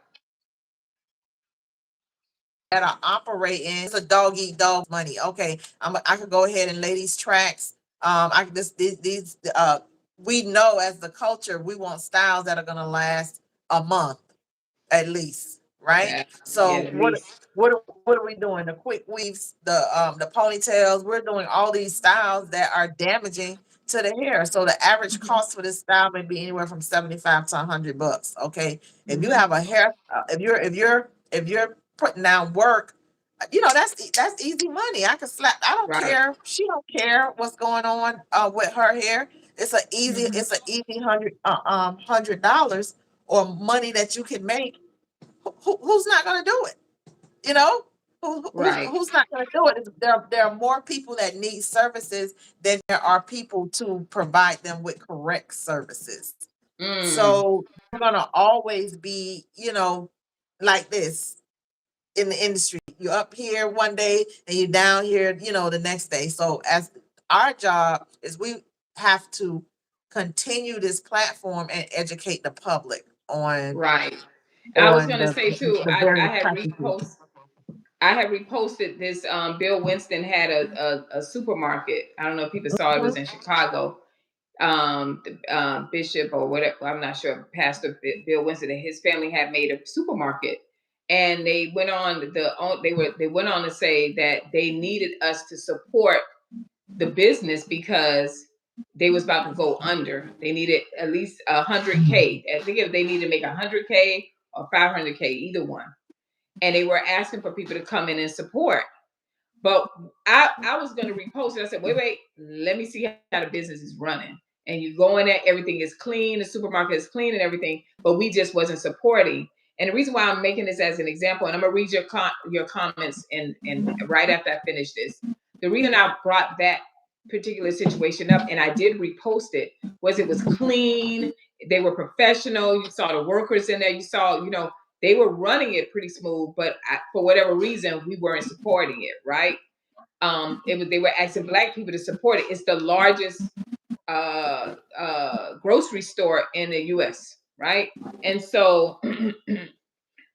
that are operating. It's a dog eat dog money. Okay, I could go ahead and lay these tracks. I could just these we know as the culture we want styles that are gonna last a month at least, right? Yeah. Yeah. So At least. what are we doing? The quick weaves, the ponytails. We're doing all these styles that are damaging to the hair. So the average Hmm. cost for this style may be anywhere from 75 to $100. Okay, if you Hmm. have a hair, if you're putting down work, that's easy money. I can slap. I don't Right. care. She don't care what's going on with her hair. Hmm. It's an easy $100 or money that you can make. Who's not going to do it? You know? Right. Who's not going to do it? There are more people that need services than there are people to provide them with correct services. Mm. So we're going to always be, like this in the industry. You're up here one day and you're down here, the next day. So as our job is, we have to continue this platform and educate the public on Right. And I was on gonna the say too, the I various had practices. reposted this. Bill Winston had a supermarket. I don't know if people saw it. It was in Chicago. The bishop or whatever, I'm not sure, Pastor Bill Winston and his family had made a supermarket, and they went on they went on to say that they needed us to support the business because they was about to go under. They needed at least 100K. I think if they needed to make 100K or 500K, either one, and they were asking for people to come in and support. But I was going to repost it. I said, wait, let me see how the business is running. And you go in there, everything is clean, the supermarket is clean and everything, but we just wasn't supporting. And the reason why I'm making this as an example, and I'm gonna read your comments and right after I finish this, the reason I brought that particular situation up and I did repost it was it was clean, they were professional, you saw the workers in there, you saw, they were running it pretty smooth, but for whatever reason, we weren't supporting it, right? They were asking Black people to support it. It's the largest grocery store in the U.S., right? And so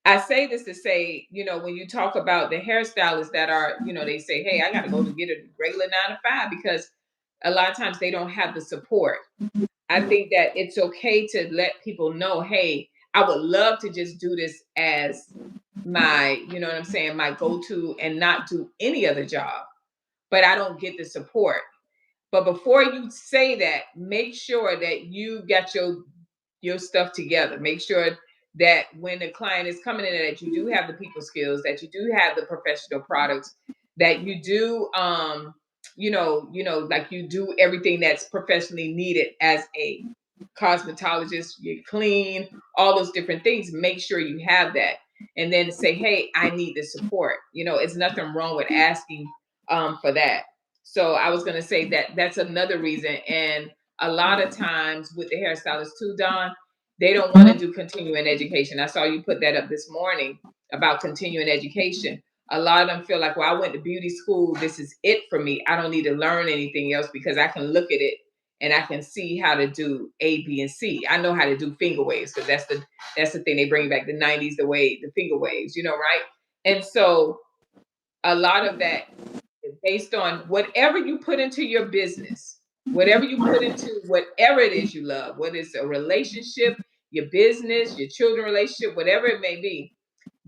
I say this to say, when you talk about the hairstylists that are, they say, hey, I got to go to get a regular 9 to 5 because a lot of times they don't have the support. I think that it's okay to let people know, hey, I would love to just do this as my, you know what I'm saying, my go-to and not do any other job, but I don't get the support. But before you say that, make sure that you got your stuff together. Make sure that when the client is coming in, that you do have the people skills, that you do have the professional products, that you do like you do everything that's professionally needed as a cosmetologist, you clean, all those different things. Make sure you have that. And then say, hey, I need the support. It's nothing wrong with asking for that. So I was going to say that that's another reason. And a lot of times with the hairstylists too, Don, they don't want to do continuing education. I saw you put that up this morning about continuing education. A lot of them feel like, well, I went to beauty school. This is it for me. I don't need to learn anything else because I can look at it and I can see how to do A, B, and C. I know how to do finger waves because that's the thing they bring back the '90s, the finger waves, right? And so a lot of that based on whatever you put into your business, whatever you put into whatever it is you love, whether it's a relationship, your business, your children relationship, whatever it may be,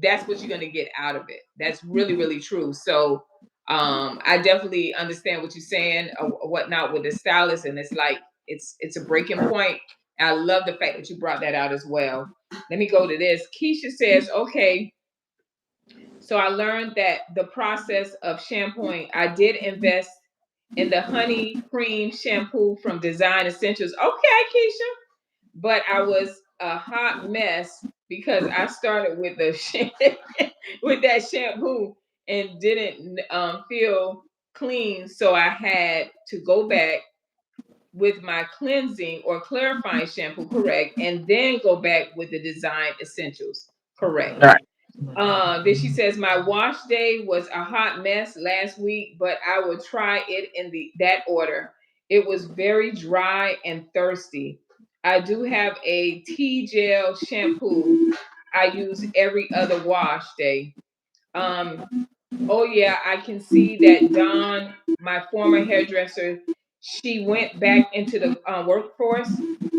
that's what you're going to get out of it. That's really, really true. So I definitely understand what you're saying or whatnot with the stylist. And it's like, it's a breaking point. I love the fact that you brought that out as well. Let me go to this. Keisha says, okay, so I learned that the process of shampooing, I did invest in the honey cream shampoo from Design Essentials. Okay, Keisha. But I was a hot mess because I started with with that shampoo and didn't feel clean. So I had to go back with my cleansing or clarifying shampoo, correct, and then go back with the Design Essentials, correct. Right. Then she says, my wash day was a hot mess last week, but I will try it in that order. It was very dry and thirsty. I do have a tea gel shampoo I use every other wash day. Um, Oh yeah, I can see that Dawn, my former hairdresser, she went back into the workforce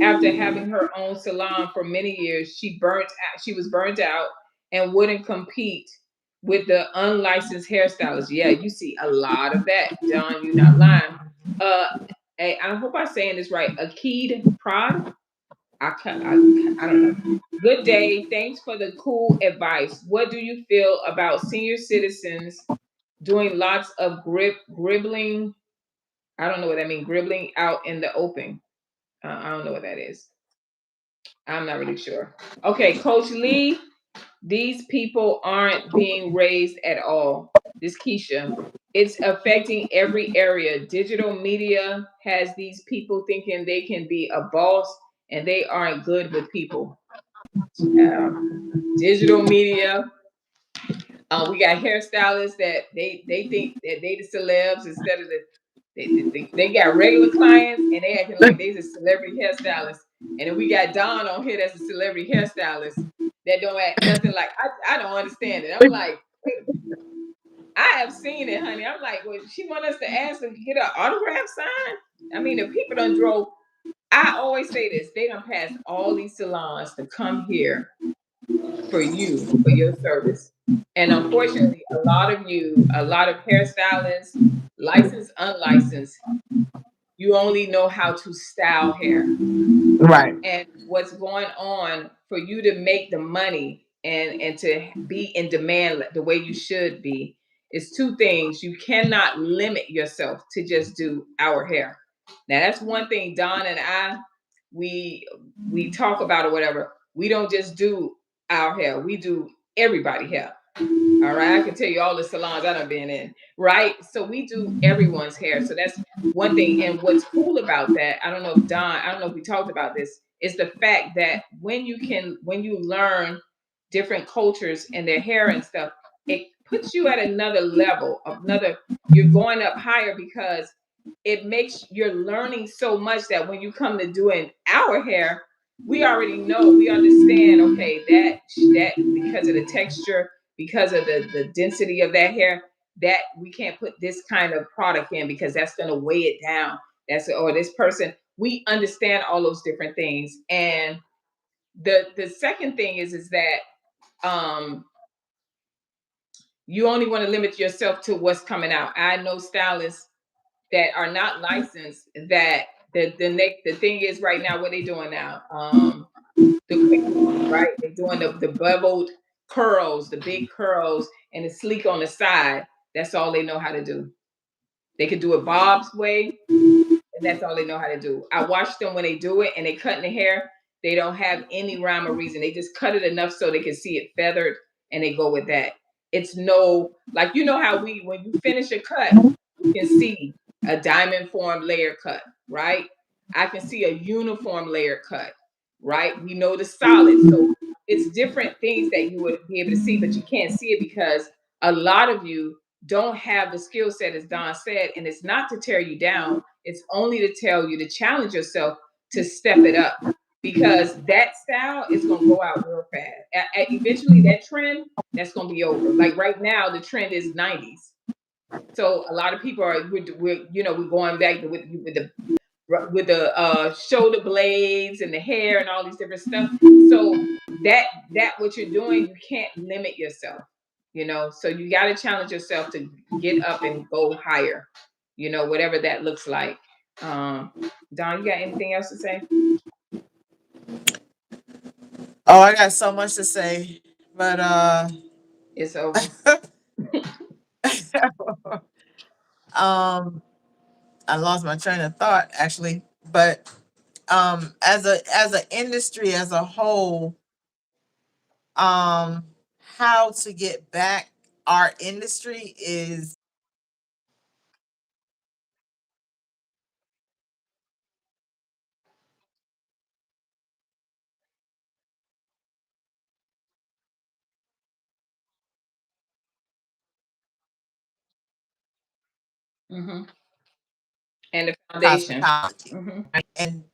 after having her own salon for many years. She was burnt out and wouldn't compete with the unlicensed hairstylist. Yeah, you see a lot of that, Dawn. You're not lying. Uh, I hope I'm saying this right. Akid Prod. I don't know. Good day. Thanks for the cool advice. What do you feel about senior citizens doing lots of gribbling? I don't know what that means. Gribbling out in the open. I don't know what that is. I'm not really sure. Okay, Coach Lee. These people aren't being raised at all. This Keisha, it's affecting every area. Digital media has these people thinking they can be a boss, and they aren't good with people. Digital media. We got hairstylists that they think that they the celebs instead of they got regular clients, and they acting like they's a celebrity hairstylist. And then we got Don on here that's a celebrity hairstylist that don't act nothing like. I don't understand it. I'm like, I have seen it, honey. I'm like, well, she want us to ask to get an autograph signed. I mean, the people done drove. I always say this: they done passed all these salons to come here for you for your service. And unfortunately, a lot of hairstylists, licensed, unlicensed, you only know how to style hair. Right. And what's going on for you to make the money and to be in demand the way you should be is two things. You cannot limit yourself to just do our hair. Now that's one thing Don and I we we talk about or whatever. We don't just do our hair. We do everybody hair. All right, I can tell you all the salons I done been in, right? So we do everyone's hair. So that's one thing. And what's cool about that, I don't know if we talked about this, is the fact that when you learn different cultures and their hair and stuff, it puts you at another level, you're going up higher because it makes you're learning so much that when you come to doing our hair, we already know, we understand, okay, that because of the texture, because of the density of that hair, that we can't put this kind of product in because that's going to weigh it down. That's or this person. We understand all those different things. And the second thing is that you only want to limit yourself to what's coming out. I know stylists that are not licensed that the thing is right now what they doing now. The quickies, right? They're doing the bubbled curls, the big curls, and the sleek on the side. That's all they know how to do. They could do it Bob's way, and that's all they know how to do. I watch them when they do it and they cutting the hair. They don't have any rhyme or reason. They just cut it enough so they can see it feathered, and they go with that. It's no like you know how we when you finish a cut, we can see a diamond form layer cut, right? I can see a uniform layer cut, right? We know the solid. So it's different things that you would be able to see, but you can't see it because a lot of you don't have the skill set, as Don said, and it's not to tear you down. It's only to tell you to challenge yourself to step it up because that style is going to go out real fast. Eventually, that trend that's going to be over. Like right now, the trend is 90s. So a lot of people are we're going back with the shoulder blades and the hair and all these different stuff. So that what you're doing, you can't limit yourself. So you got to challenge yourself to get up and go higher. Whatever that looks like. Um, Don, you got anything else to say? Oh, I got so much to say, but It's over. um, I lost my train of thought actually. But as an industry as a whole, um, how to get back our industry is Hmm. And the foundation. hospitality, Hmm. right? And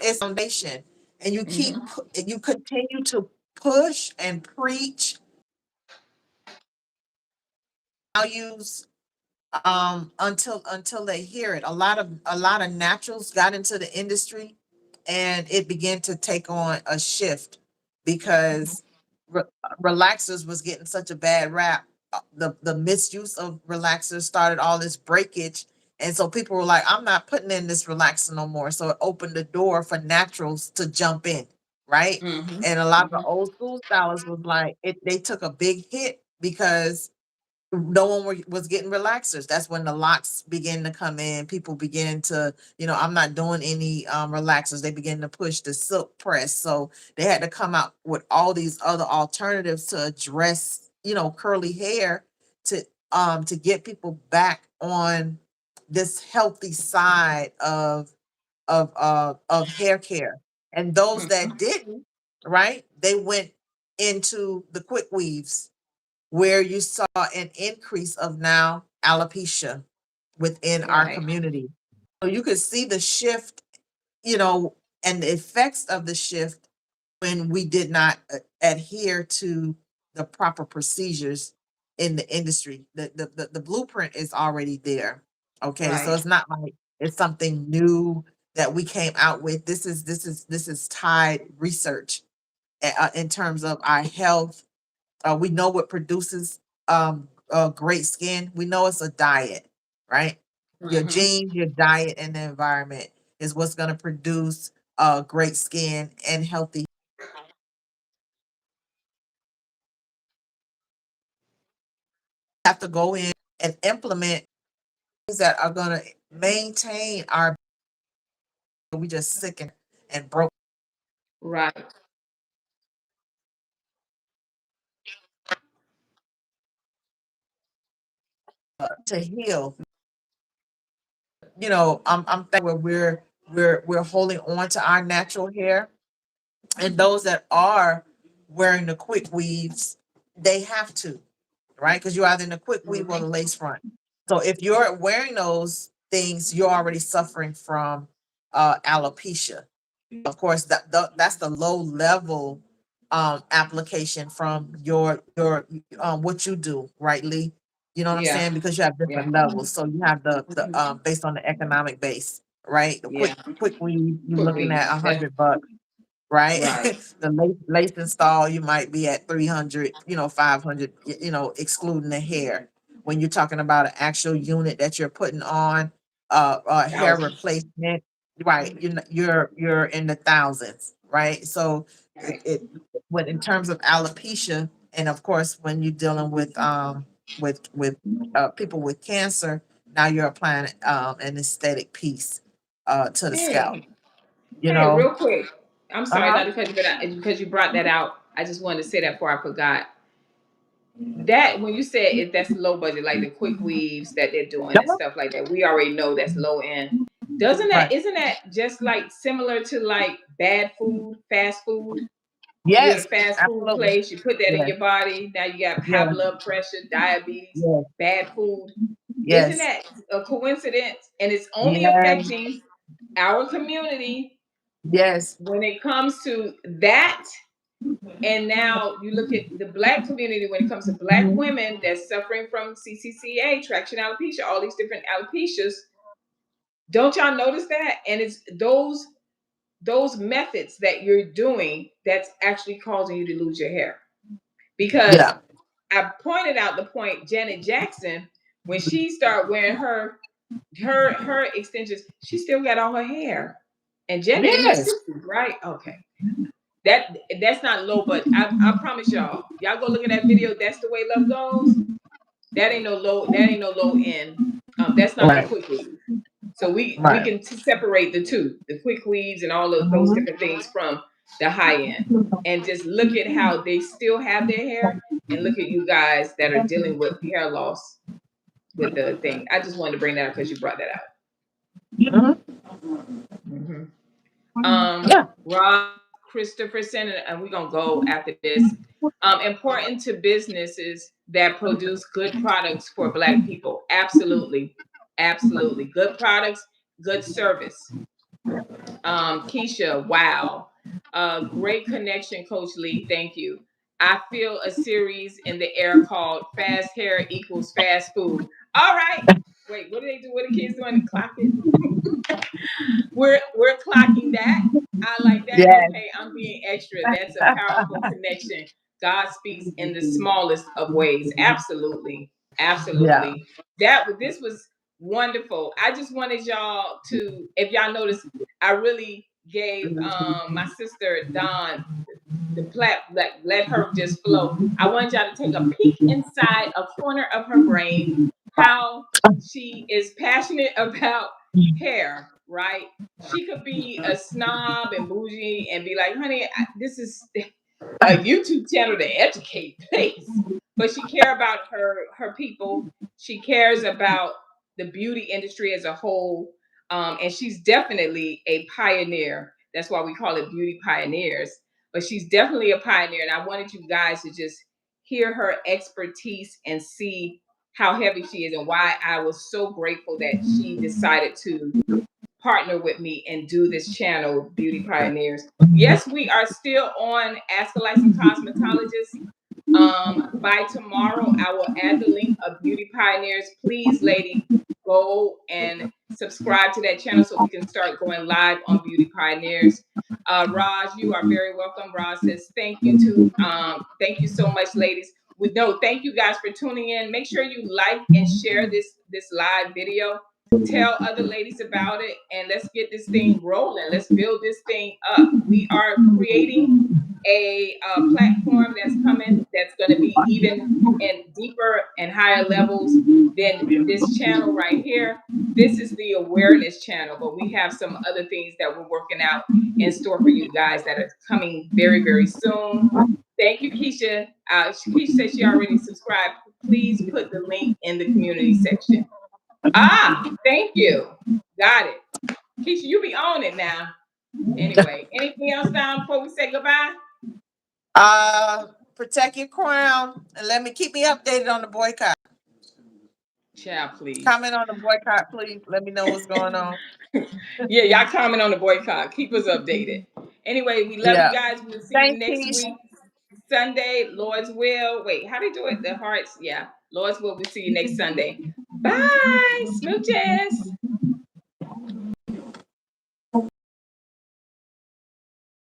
it's foundation, and Hmm. you continue to push and preach values until they hear it. A lot of naturals got into the industry, and it began to take on a shift because re- relaxers was getting such a bad rap. The misuse of relaxers started all this breakage, and so people were like, "I'm not putting in this relaxer no more." So it opened the door for naturals to jump in, right? Hmm. And a lot of the Hmm. old school stylists was like, they took a big hit because no one was getting relaxers. That's when the locks begin to come in. People begin to, I'm not doing any relaxers. They begin to push the silk press. So they had to come out with all these other alternatives to address, curly hair to get people back on this healthy side of hair care. And those that Mhm. didn't, right, they went into the quick weaves where you saw an increase of now alopecia within our Right. community. So you could see the shift, you know, and the effects of the shift when we did not adhere to the proper procedures in the industry. The blueprint is already there. Okay. So Right. it's not like it's something new that we came out with. This is tied research in terms of our health. We know what produces great skin. We know it's a diet, right? Your Mhm. genes, your diet, and the environment is what's going to produce great skin and healthy. Have to go in and implement things that are going to maintain our. We just sick and broke Right. to heal. I'm thankful where we're holding on to our natural hair, and those that are wearing the quick weaves, they have to, right? Because you're either in the quick weave or the Mhm. lace front. So if you're wearing those things, you're already suffering from alopecia. Of course, that's the low level application from your what you do, right, Lee? You know what I'm Yeah. saying? Because you have Yeah. different levels. So you have the based on the economic base, right? The Yeah. quick weave, you're Quick looking at weave. That's $100, right? right. The lace install, you might be at 300, 500, excluding the hair. When you're talking about an actual unit that you're putting on, hair Thousands. replacement, right? You're in the thousands, right? So Right. when in terms of alopecia, and of course when you're dealing with people with cancer, now you're applying an aesthetic piece to the scalp, Hey. you Hey, know. real quick. I'm sorry, Uh-huh. not because it's because you brought that out. I just wanted to say that before I forgot. That when you said it, that's low budget, like the quick weaves that they're doing and Uh-huh. stuff like that. We already know that's low end. Doesn't that Right. isn't that just like similar to like bad food, fast food? You're in a Yes, fast food absolutely. place, you put that in Yes, your body, now you got high yes, blood pressure, diabetes, yes, bad food. Isn't yes, that a coincidence? And it's only yes, affecting our community yes, when it comes to that. And now you look at the black community when it comes to black women that's suffering from CCCA, traction alopecia, all these different alopecias. Don't y'all notice that? And it's those methods that you're doing that's actually causing you to lose your hair. Because yeah, I pointed out the point Janet Jackson, when she started wearing her extensions, she still got all her hair. And Janet in her yes. 60s, right? Okay. That's not low, but I promise y'all, y'all go look at that video. That's the way love goes. That ain't no low. That ain't no low end. That's not the Right, quick weave. So we right. can separate the two, the quick weaves and all of those Mhm. different things from the high end, and just look at how they still have their hair, and look at you guys that are dealing with hair loss with the thing. I just wanted to bring that up because you brought that out. Mhm. Hmm. Yeah, Rob Christopherson, and we're gonna go after this. Important to businesses that produce good products for Black people. Absolutely, absolutely. Good products, good service. Keisha, wow. Great connection, Coach Lee. Thank you. I feel a series in the air called Fast Hair Equals Fast Food. All right. Wait, what do they do? What are the kids doing? Clock it. We're clocking that. I like that. yes, Okay, I'm being extra. That's a powerful connection. God speaks in the smallest of ways. Absolutely. yeah. Absolutely. This was wonderful. I just wanted y'all to, if y'all notice, I really gave my sister Dawn the like let her just flow. I want y'all to take a peek inside a corner of her brain how she is passionate about hair, right? She could be a snob and bougie and be like, honey, this is a YouTube channel to educate, please. But she care about her people. She cares about the beauty industry as a whole, and she's definitely a pioneer. That's why we call it beauty pioneers. But she's definitely a pioneer, and I wanted you guys to just hear her expertise and see how heavy she is, and why I was so grateful that she decided to partner with me and do this channel, Beauty Pioneers. Yes, we are still on Ask a Licensed Cosmetologist. By tomorrow, I will add the link of Beauty Pioneers. Please, lady, go and subscribe to that channel so we can start going live on Beauty Pioneers. Raj, you are very welcome. Raj says thank you too. Thank you so much, ladies. We know, thank you guys for tuning in. Make sure you like and share this live video. Tell other ladies about it, and let's get this thing rolling. Let's build this thing up. We are creating a platform that's coming that's going to be even and deeper and higher levels than this channel right here. This is the awareness channel, but we have some other things that we're working out in store for you guys that are coming very, very soon. Thank you, Keisha. Keisha says she already subscribed. Please put the link in the community section. Thank you. Got it. Keisha, you be on it now. Anyway, anything else down before we say goodbye? Protect your crown and let me keep me updated on the boycott. Child, please. Comment on the boycott, please. Let me know what's going on. Yeah, y'all comment on the boycott. Keep us updated. Anyway, we love you Yeah. guys. We'll see you Thanks, next Keisha. week, Sunday. Lord's will. Wait, how do you do it? The hearts. Yeah. Lord's will. We'll see you next Sunday. Bye. Smooches.